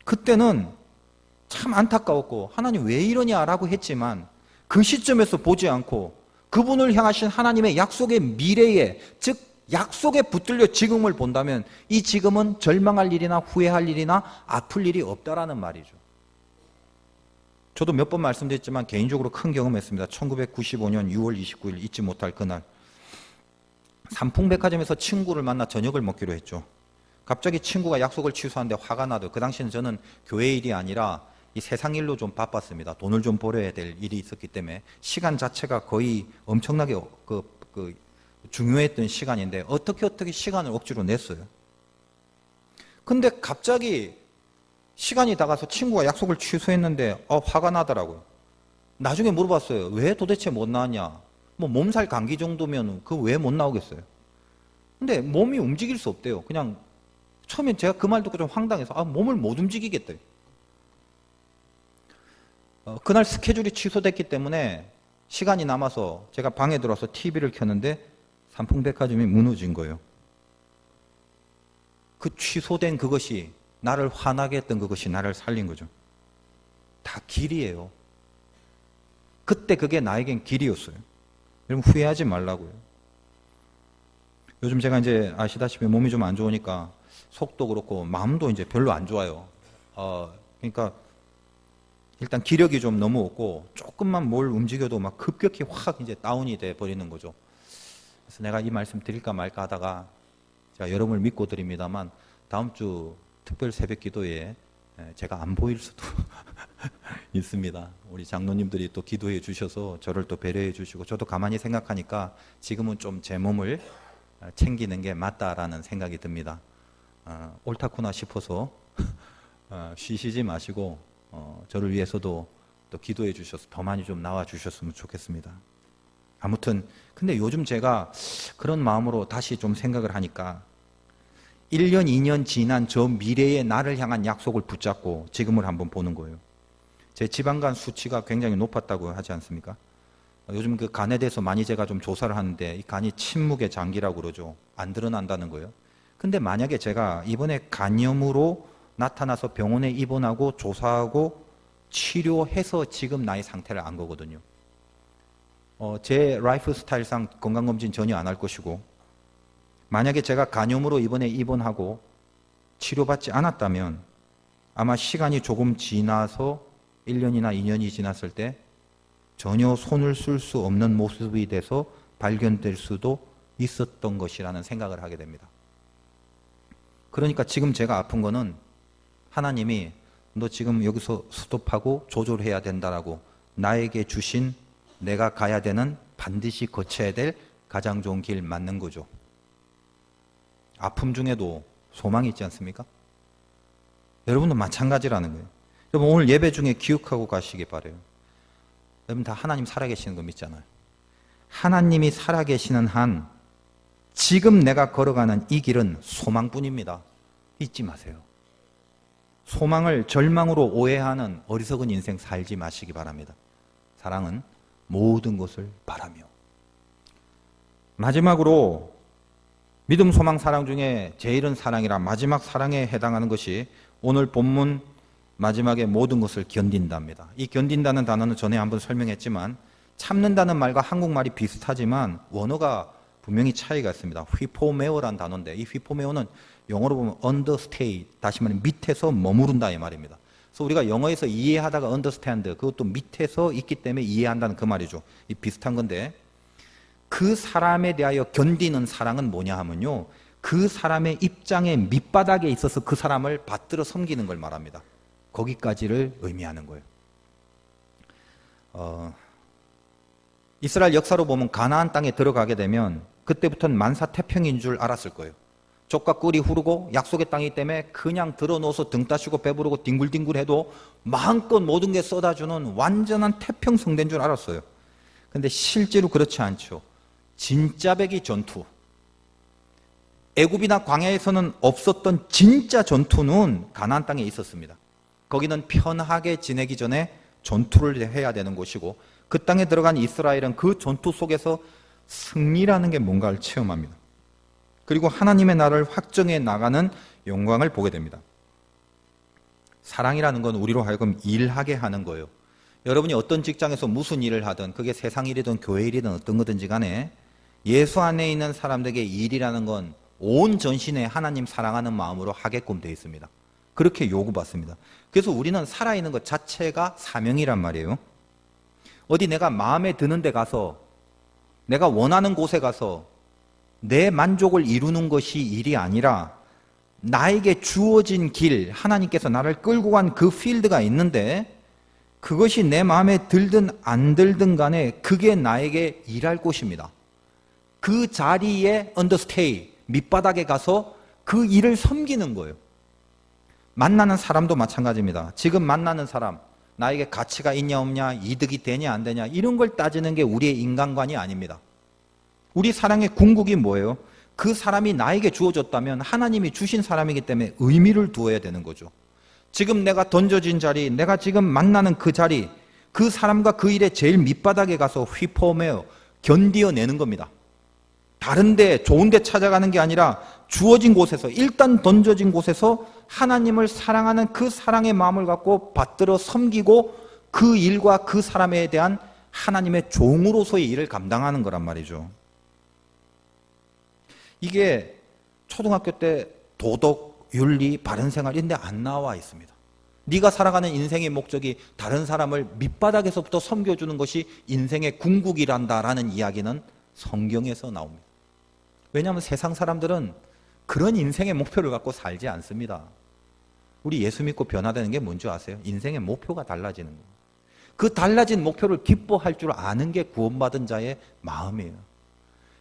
그때는 참 안타까웠고 하나님 왜 이러냐라고 했지만, 그 시점에서 보지 않고 그분을 향하신 하나님의 약속의 미래에, 즉 약속에 붙들려 지금을 본다면 이 지금은 절망할 일이나 후회할 일이나 아플 일이 없다라는 말이죠. 저도 몇 번 말씀드렸지만 개인적으로 큰 경험했습니다. 1995년 6월 29일 잊지 못할 그날 삼풍백화점에서 친구를 만나 저녁을 먹기로 했죠. 갑자기 친구가 약속을 취소하는데 화가 나도 그 당시에는 저는 교회 일이 아니라 이 세상 일로 좀 바빴습니다. 돈을 좀 벌어야 될 일이 있었기 때문에 시간 자체가 거의 엄청나게 중요했던 시간인데 어떻게 시간을 억지로 냈어요. 근데 갑자기 시간이 다가서 친구가 약속을 취소했는데 화가 나더라고요. 나중에 물어봤어요. 왜 도대체 못 나왔냐? 뭐 몸살 감기 정도면 그 왜 못 나오겠어요? 근데 몸이 움직일 수 없대요. 그냥 처음엔 제가 그 말 듣고 좀 황당해서 몸을 못 움직이겠대요. 그날 스케줄이 취소됐기 때문에 시간이 남아서 제가 방에 들어와서 TV를 켰는데 삼풍백화점이 무너진 거예요. 그 취소된 그것이 나를 화나게 했던 그것이 나를 살린 거죠. 다 길이에요. 그때 그게 나에겐 길이었어요. 여러분 후회하지 말라고요. 요즘 제가 이제 아시다시피 몸이 좀 안 좋으니까 속도 그렇고 마음도 이제 별로 안 좋아요. 그러니까 일단 기력이 좀 너무 없고 조금만 뭘 움직여도 막 급격히 확 이제 다운이 돼 버리는 거죠. 그래서 내가 이 말씀 드릴까 말까 하다가 제가 여러분을 믿고 드립니다만 다음 주 특별 새벽 기도에 제가 안 보일 수도 있습니다. 우리 장로님들이 또 기도해 주셔서 저를 또 배려해 주시고 저도 가만히 생각하니까 지금은 좀 제 몸을 챙기는 게 맞다라는 생각이 듭니다. 옳다구나 싶어서 쉬시지 마시고 저를 위해서도 또 기도해 주셔서 더 많이 좀 나와 주셨으면 좋겠습니다. 아무튼 근데 요즘 제가 그런 마음으로 다시 좀 생각을 하니까 1년, 2년 지난 저 미래의 나를 향한 약속을 붙잡고 지금을 한번 보는 거예요. 제 지방간 수치가 굉장히 높았다고 하지 않습니까? 요즘 그 간에 대해서 많이 제가 좀 조사를 하는데 이 간이 침묵의 장기라고 그러죠. 안 드러난다는 거예요. 근데 만약에 제가 이번에 간염으로 나타나서 병원에 입원하고 조사하고 치료해서 지금 나의 상태를 안 거거든요. 제 라이프 스타일상 건강검진 전혀 안 할 것이고 만약에 제가 간염으로 이번에 입원하고 치료받지 않았다면 아마 시간이 조금 지나서 1년이나 2년이 지났을 때 전혀 손을 쓸 수 없는 모습이 돼서 발견될 수도 있었던 것이라는 생각을 하게 됩니다. 그러니까 지금 제가 아픈 거는 하나님이 너 지금 여기서 스톱하고 조절해야 된다라고 나에게 주신 내가 가야 되는 반드시 거쳐야 될 가장 좋은 길 맞는 거죠. 아픔 중에도 소망이 있지 않습니까? 여러분도 마찬가지라는 거예요. 여러분 오늘 예배 중에 기억하고 가시기 바라요. 여러분 다 하나님 살아계시는 거 믿잖아요. 하나님이 살아계시는 한 지금 내가 걸어가는 이 길은 소망뿐입니다. 잊지 마세요. 소망을 절망으로 오해하는 어리석은 인생 살지 마시기 바랍니다. 사랑은 모든 것을 바라며. 마지막으로 믿음, 소망, 사랑 중에 제일은 사랑이라 마지막 사랑에 해당하는 것이 오늘 본문 마지막에 모든 것을 견딘답니다. 이 견딘다는 단어는 전에 한번 설명했지만 참는다는 말과 한국말이 비슷하지만 원어가 분명히 차이가 있습니다. 휘포메오라는 단어인데 이 휘포메오는 영어로 보면 understay, 다시 말하면 밑에서 머무른다 이 말입니다. 그래서 우리가 영어에서 이해하다가 understand, 그것도 밑에서 있기 때문에 이해한다는 그 말이죠. 이 비슷한 건데 그 사람에 대하여 견디는 사랑은 뭐냐 하면요, 그 사람의 입장의 밑바닥에 있어서 그 사람을 받들어 섬기는 걸 말합니다. 거기까지를 의미하는 거예요. 이스라엘 역사로 보면 가나안 땅에 들어가게 되면 그때부터는 만사태평인 줄 알았을 거예요. 족과 꿀이 흐르고 약속의 땅이기 때문에 그냥 들어놓아서 등 따시고 배부르고 뒹굴뒹굴해도 마음껏 모든 게 쏟아주는 완전한 태평성된 줄 알았어요. 근데 실제로 그렇지 않죠. 진짜배기 전투, 애굽이나 광야에서는 없었던 진짜 전투는 가나안 땅에 있었습니다. 거기는 편하게 지내기 전에 전투를 해야 되는 곳이고 그 땅에 들어간 이스라엘은 그 전투 속에서 승리라는 게 뭔가를 체험합니다. 그리고 하나님의 나라를 확정해 나가는 영광을 보게 됩니다. 사랑이라는 건 우리로 하여금 일하게 하는 거예요. 여러분이 어떤 직장에서 무슨 일을 하든 그게 세상 일이든 교회 일이든 어떤 거든지 간에 예수 안에 있는 사람들에게 일이라는 건 온 전신에 하나님 사랑하는 마음으로 하게끔 되어 있습니다. 그렇게 요구받습니다. 그래서 우리는 살아있는 것 자체가 사명이란 말이에요. 어디 내가 마음에 드는 데 가서, 내가 원하는 곳에 가서 내 만족을 이루는 것이 일이 아니라 나에게 주어진 길, 하나님께서 나를 끌고 간 그 필드가 있는데 그것이 내 마음에 들든 안 들든 간에 그게 나에게 일할 곳입니다. 그 자리에 understay, 밑바닥에 가서 그 일을 섬기는 거예요. 만나는 사람도 마찬가지입니다. 지금 만나는 사람, 나에게 가치가 있냐 없냐, 이득이 되냐 안 되냐 이런 걸 따지는 게 우리의 인간관이 아닙니다. 우리 사랑의 궁극이 뭐예요? 그 사람이 나에게 주어졌다면 하나님이 주신 사람이기 때문에 의미를 두어야 되는 거죠. 지금 내가 던져진 자리, 내가 지금 만나는 그 자리, 그 사람과 그 일의 제일 밑바닥에 가서 휘포매어 견디어내는 겁니다. 다른 데, 좋은 데 찾아가는 게 아니라 주어진 곳에서, 일단 던져진 곳에서 하나님을 사랑하는 그 사랑의 마음을 갖고 받들어 섬기고 그 일과 그 사람에 대한 하나님의 종으로서의 일을 감당하는 거란 말이죠. 이게 초등학교 때 도덕, 윤리, 바른생활 이런 데 안 나와 있습니다. 네가 살아가는 인생의 목적이 다른 사람을 밑바닥에서부터 섬겨주는 것이 인생의 궁극이란다라는 이야기는 성경에서 나옵니다. 왜냐하면 세상 사람들은 그런 인생의 목표를 갖고 살지 않습니다. 우리 예수 믿고 변화되는 게 뭔지 아세요? 인생의 목표가 달라지는 거예요. 그 달라진 목표를 기뻐할 줄 아는 게 구원받은 자의 마음이에요.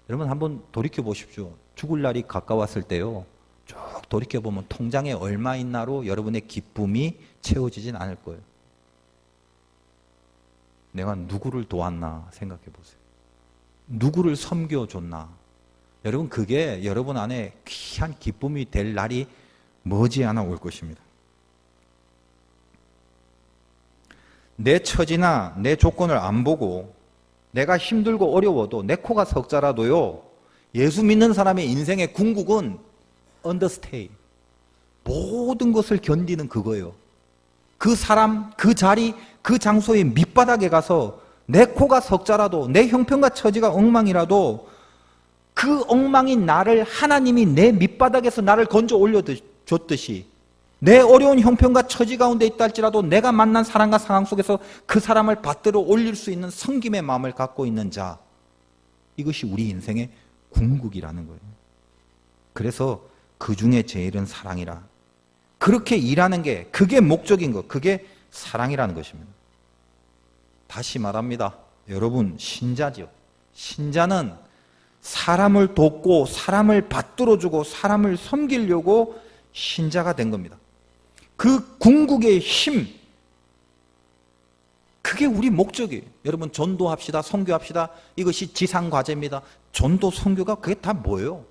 여러분 한번 돌이켜 보십시오. 죽을 날이 가까웠을 때요, 쭉 돌이켜보면 통장에 얼마 있나로 여러분의 기쁨이 채워지진 않을 거예요. 내가 누구를 도왔나 생각해 보세요. 누구를 섬겨줬나. 여러분 그게 여러분 안에 귀한 기쁨이 될 날이 머지않아 올 것입니다. 내 처지나 내 조건을 안 보고 내가 힘들고 어려워도 내 코가 석자라도요, 예수 믿는 사람의 인생의 궁극은 understay, 모든 것을 견디는 그거예요. 그 사람, 그 자리, 그 장소의 밑바닥에 가서 내 코가 석자라도, 내 형편과 처지가 엉망이라도 그 엉망인 나를 하나님이 내 밑바닥에서 나를 건져 올려줬듯이 내 어려운 형편과 처지 가운데 있다 할지라도 내가 만난 사람과 상황 속에서 그 사람을 받들어 올릴 수 있는 섬김의 마음을 갖고 있는 자, 이것이 우리 인생의 궁극이라는 거예요. 그래서 그 중에 제일은 사랑이라. 그렇게 일하는 게 그게 목적인 것, 그게 사랑이라는 것입니다. 다시 말합니다. 여러분 신자죠. 신자는 사람을 돕고 사람을 받들어주고 사람을 섬기려고 신자가 된 겁니다. 그 궁극의 힘, 그게 우리 목적이에요. 여러분 전도합시다, 선교합시다, 이것이 지상과제입니다. 전도, 선교가 그게 다 뭐예요?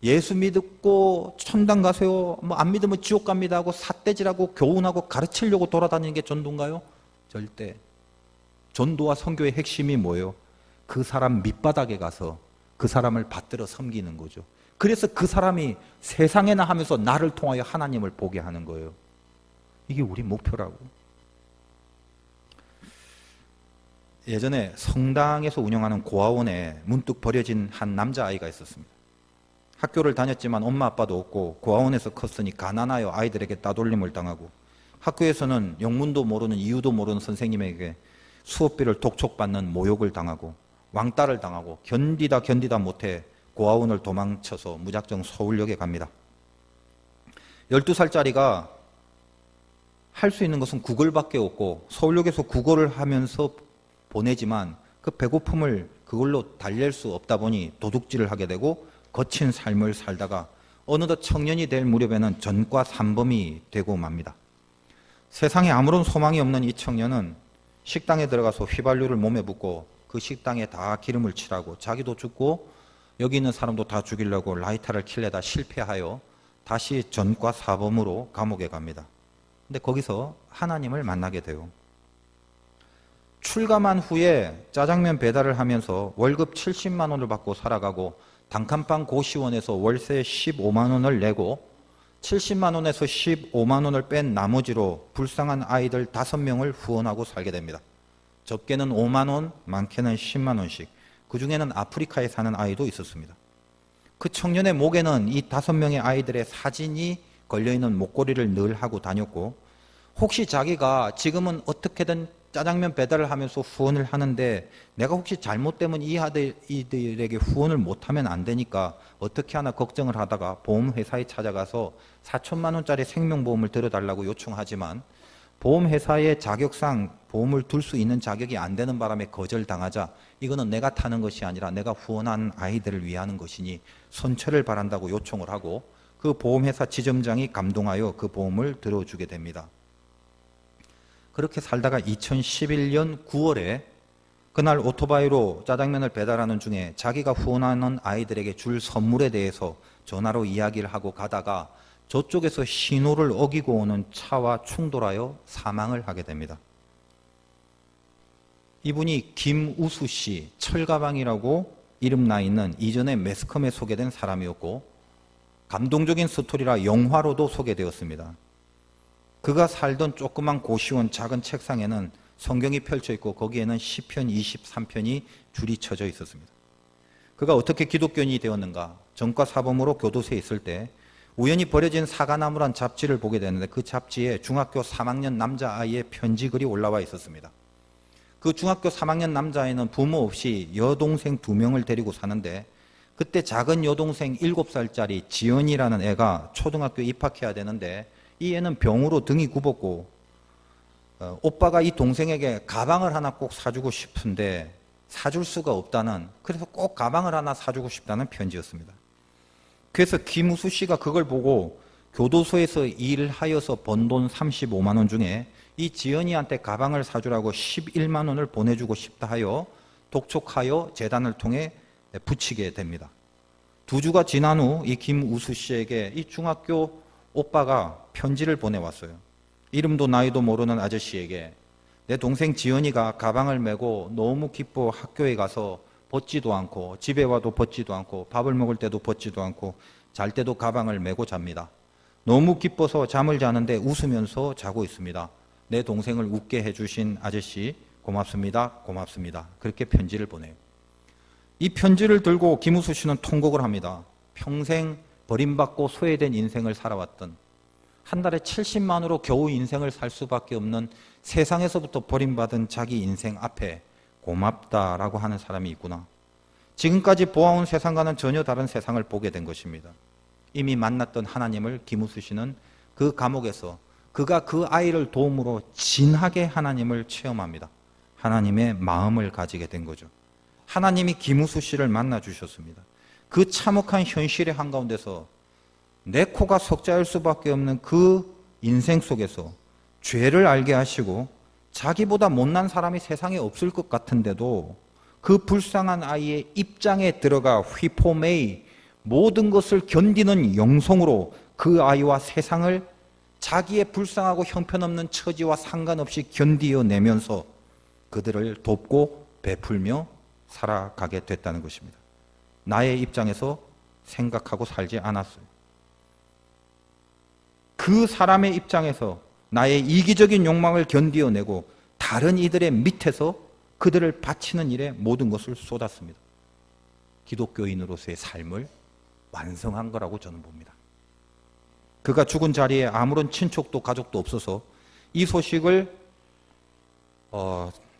예수 믿고 천당 가세요, 뭐 안 믿으면 지옥 갑니다 하고 삿대질하고 교훈하고 가르치려고 돌아다니는 게 전도인가요? 절대. 전도와 선교의 핵심이 뭐예요? 그 사람 밑바닥에 가서 그 사람을 받들어 섬기는 거죠. 그래서 그 사람이 세상에나 하면서 나를 통하여 하나님을 보게 하는 거예요. 이게 우리 목표라고. 예전에 성당에서 운영하는 고아원에 문득 버려진 한 남자아이가 있었습니다. 학교를 다녔지만 엄마 아빠도 없고 고아원에서 컸으니 가난하여 아이들에게 따돌림을 당하고 학교에서는 영문도 모르는 이유도 모르는 선생님에게 수업비를 독촉받는 모욕을 당하고 왕따를 당하고 견디다 못해 고아원을 도망쳐서 무작정 서울역에 갑니다. 12살짜리가 할 수 있는 것은 국어밖에 없고 서울역에서 국어를 하면서 보내지만 그 배고픔을 그걸로 달랠 수 없다 보니 도둑질을 하게 되고 거친 삶을 살다가 어느덧 청년이 될 무렵에는 전과 산범이 되고 맙니다. 세상에 아무런 소망이 없는 이 청년은 식당에 들어가서 휘발유를 몸에 붓고 그 식당에 다 기름을 칠하고 자기도 죽고 여기 있는 사람도 다 죽이려고 라이터를 킬려다 실패하여 다시 전과 사범으로 감옥에 갑니다. 근데 거기서 하나님을 만나게 돼요. 출감한 후에 짜장면 배달을 하면서 월급 70만 원을 받고 살아가고 단칸방 고시원에서 월세 15만 원을 내고 70만 원에서 15만 원을 뺀 나머지로 불쌍한 아이들 5명을 후원하고 살게 됩니다. 적게는 5만 원, 많게는 10만 원씩. 그 중에는 아프리카에 사는 아이도 있었습니다. 그 청년의 목에는 이 5명의 아이들의 사진이 걸려있는 목걸이를 늘 하고 다녔고, 혹시 자기가 지금은 어떻게든 짜장면 배달을 하면서 후원을 하는데 내가 혹시 잘못되면 이 아이들에게 후원을 못하면 안 되니까 어떻게 하나 걱정을 하다가 보험회사에 찾아가서 4천만 원짜리 생명보험을 들어달라고 요청하지만 보험회사의 자격상 보험을 둘 수 있는 자격이 안 되는 바람에 거절당하자, 이거는 내가 타는 것이 아니라 내가 후원한 아이들을 위하는 것이니 선처를 바란다고 요청을 하고, 그 보험회사 지점장이 감동하여 그 보험을 들어주게 됩니다. 그렇게 살다가 2011년 9월에 그날 오토바이로 짜장면을 배달하는 중에 자기가 후원하는 아이들에게 줄 선물에 대해서 전화로 이야기를 하고 가다가 저쪽에서 신호를 어기고 오는 차와 충돌하여 사망을 하게 됩니다. 이분이 김우수 씨, 철가방이라고 이름 나 있는 이전에 매스컴에 소개된 사람이었고, 감동적인 스토리라 영화로도 소개되었습니다. 그가 살던 조그만 고시원 작은 책상에는 성경이 펼쳐 있고 거기에는 시편 23편이 줄이 쳐져 있었습니다. 그가 어떻게 기독교인이 되었는가? 전과 사범으로 교도소에 있을 때 우연히 버려진 사과나무란 잡지를 보게 되는데, 그 잡지에 중학교 3학년 남자아이의 편지글이 올라와 있었습니다. 그 중학교 3학년 남자아이는 부모 없이 여동생 2명을 데리고 사는데, 그때 작은 여동생 7살짜리 지연이라는 애가 초등학교 입학해야 되는데, 이 애는 병으로 등이 굽었고 오빠가 이 동생에게 가방을 하나 꼭 사주고 싶은데 사줄 수가 없다는, 그래서 꼭 가방을 하나 사주고 싶다는 편지였습니다. 그래서 김우수 씨가 그걸 보고 교도소에서 일하여서 번 돈 35만 원 중에 이 지연이한테 가방을 사주라고 11만 원을 보내주고 싶다 하여 독촉하여 재단을 통해 붙이게 됩니다. 2주가 지난 후 이 김우수 씨에게 이 중학교 오빠가 편지를 보내왔어요. 이름도 나이도 모르는 아저씨에게, 내 동생 지연이가 가방을 메고 너무 기뻐 학교에 가서 벗지도 않고 집에 와도 벗지도 않고 밥을 먹을 때도 벗지도 않고 잘 때도 가방을 메고 잡니다. 너무 기뻐서 잠을 자는데 웃으면서 자고 있습니다. 내 동생을 웃게 해주신 아저씨 고맙습니다. 고맙습니다. 그렇게 편지를 보내요. 이 편지를 들고 김우수 씨는 통곡을 합니다. 평생 버림받고 소외된 인생을 살아왔던, 한 달에 70만으로 겨우 인생을 살 수밖에 없는 세상에서부터 버림받은 자기 인생 앞에 고맙다라고 하는 사람이 있구나. 지금까지 보아온 세상과는 전혀 다른 세상을 보게 된 것입니다. 이미 만났던 하나님을 김우수 씨는 그 감옥에서 그가 그 아이를 도움으로 진하게 하나님을 체험합니다. 하나님의 마음을 가지게 된 거죠. 하나님이 김우수 씨를 만나 주셨습니다. 그 참혹한 현실의 한가운데서 내 코가 석자일 수밖에 없는 그 인생 속에서 죄를 알게 하시고, 자기보다 못난 사람이 세상에 없을 것 같은데도 그 불쌍한 아이의 입장에 들어가 휘포메이 모든 것을 견디는 영성으로 그 아이와 세상을 자기의 불쌍하고 형편없는 처지와 상관없이 견디어내면서 그들을 돕고 베풀며 살아가게 됐다는 것입니다. 나의 입장에서 생각하고 살지 않았어요. 그 사람의 입장에서 나의 이기적인 욕망을 견디어내고 다른 이들의 밑에서 그들을 바치는 일에 모든 것을 쏟았습니다. 기독교인으로서의 삶을 완성한 거라고 저는 봅니다. 그가 죽은 자리에 아무런 친척도 가족도 없어서 이 소식을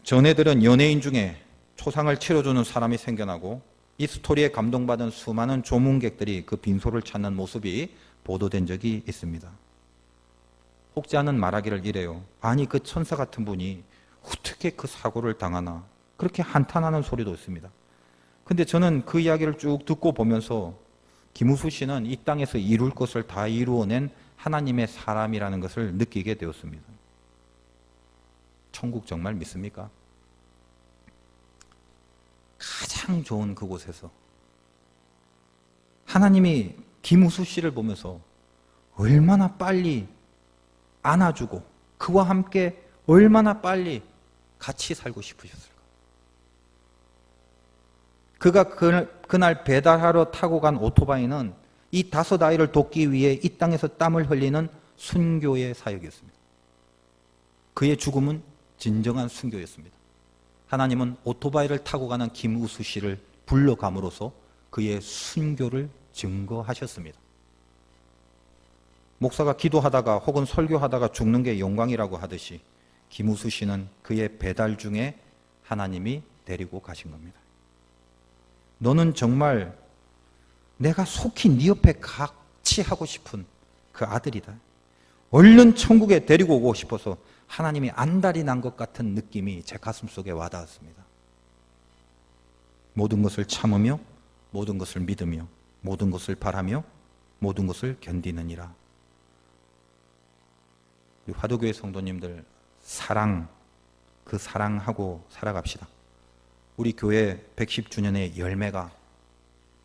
전해들은 연예인 중에 초상을 치러주는 사람이 생겨나고, 이 스토리에 감동받은 수많은 조문객들이 그 빈소를 찾는 모습이 보도된 적이 있습니다. 혹자는 말하기를 이래요. 아니, 그 천사 같은 분이 어떻게 그 사고를 당하나, 그렇게 한탄하는 소리도 있습니다. 근데 저는 그 이야기를 쭉 듣고 보면서 김우수 씨는 이 땅에서 이룰 것을 다 이루어낸 하나님의 사람이라는 것을 느끼게 되었습니다. 천국 정말 믿습니까? 가장 좋은 그곳에서 하나님이 김우수 씨를 보면서 얼마나 빨리 안아주고 그와 함께 얼마나 빨리 같이 살고 싶으셨을까? 그가 그날 배달하러 타고 간 오토바이는 이 5 아이를 돕기 위해 이 땅에서 땀을 흘리는 순교의 사역이었습니다. 그의 죽음은 진정한 순교였습니다. 하나님은 오토바이를 타고 가는 김우수 씨를 불러감으로써 그의 순교를 증거하셨습니다. 목사가 기도하다가 혹은 설교하다가 죽는 게 영광이라고 하듯이 김우수 씨는 그의 배달 중에 하나님이 데리고 가신 겁니다. 너는 정말 내가 속히 네 옆에 같이 하고 싶은 그 아들이다. 얼른 천국에 데리고 오고 싶어서 하나님이 안달이 난 것 같은 느낌이 제 가슴 속에 와닿았습니다. 모든 것을 참으며 모든 것을 믿으며 모든 것을 바라며 모든 것을 견디느니라. 우리 화도교회 성도님들 사랑, 그 사랑하고 살아갑시다. 우리 교회 110주년의 열매가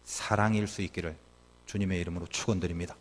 사랑일 수 있기를 주님의 이름으로 축원드립니다.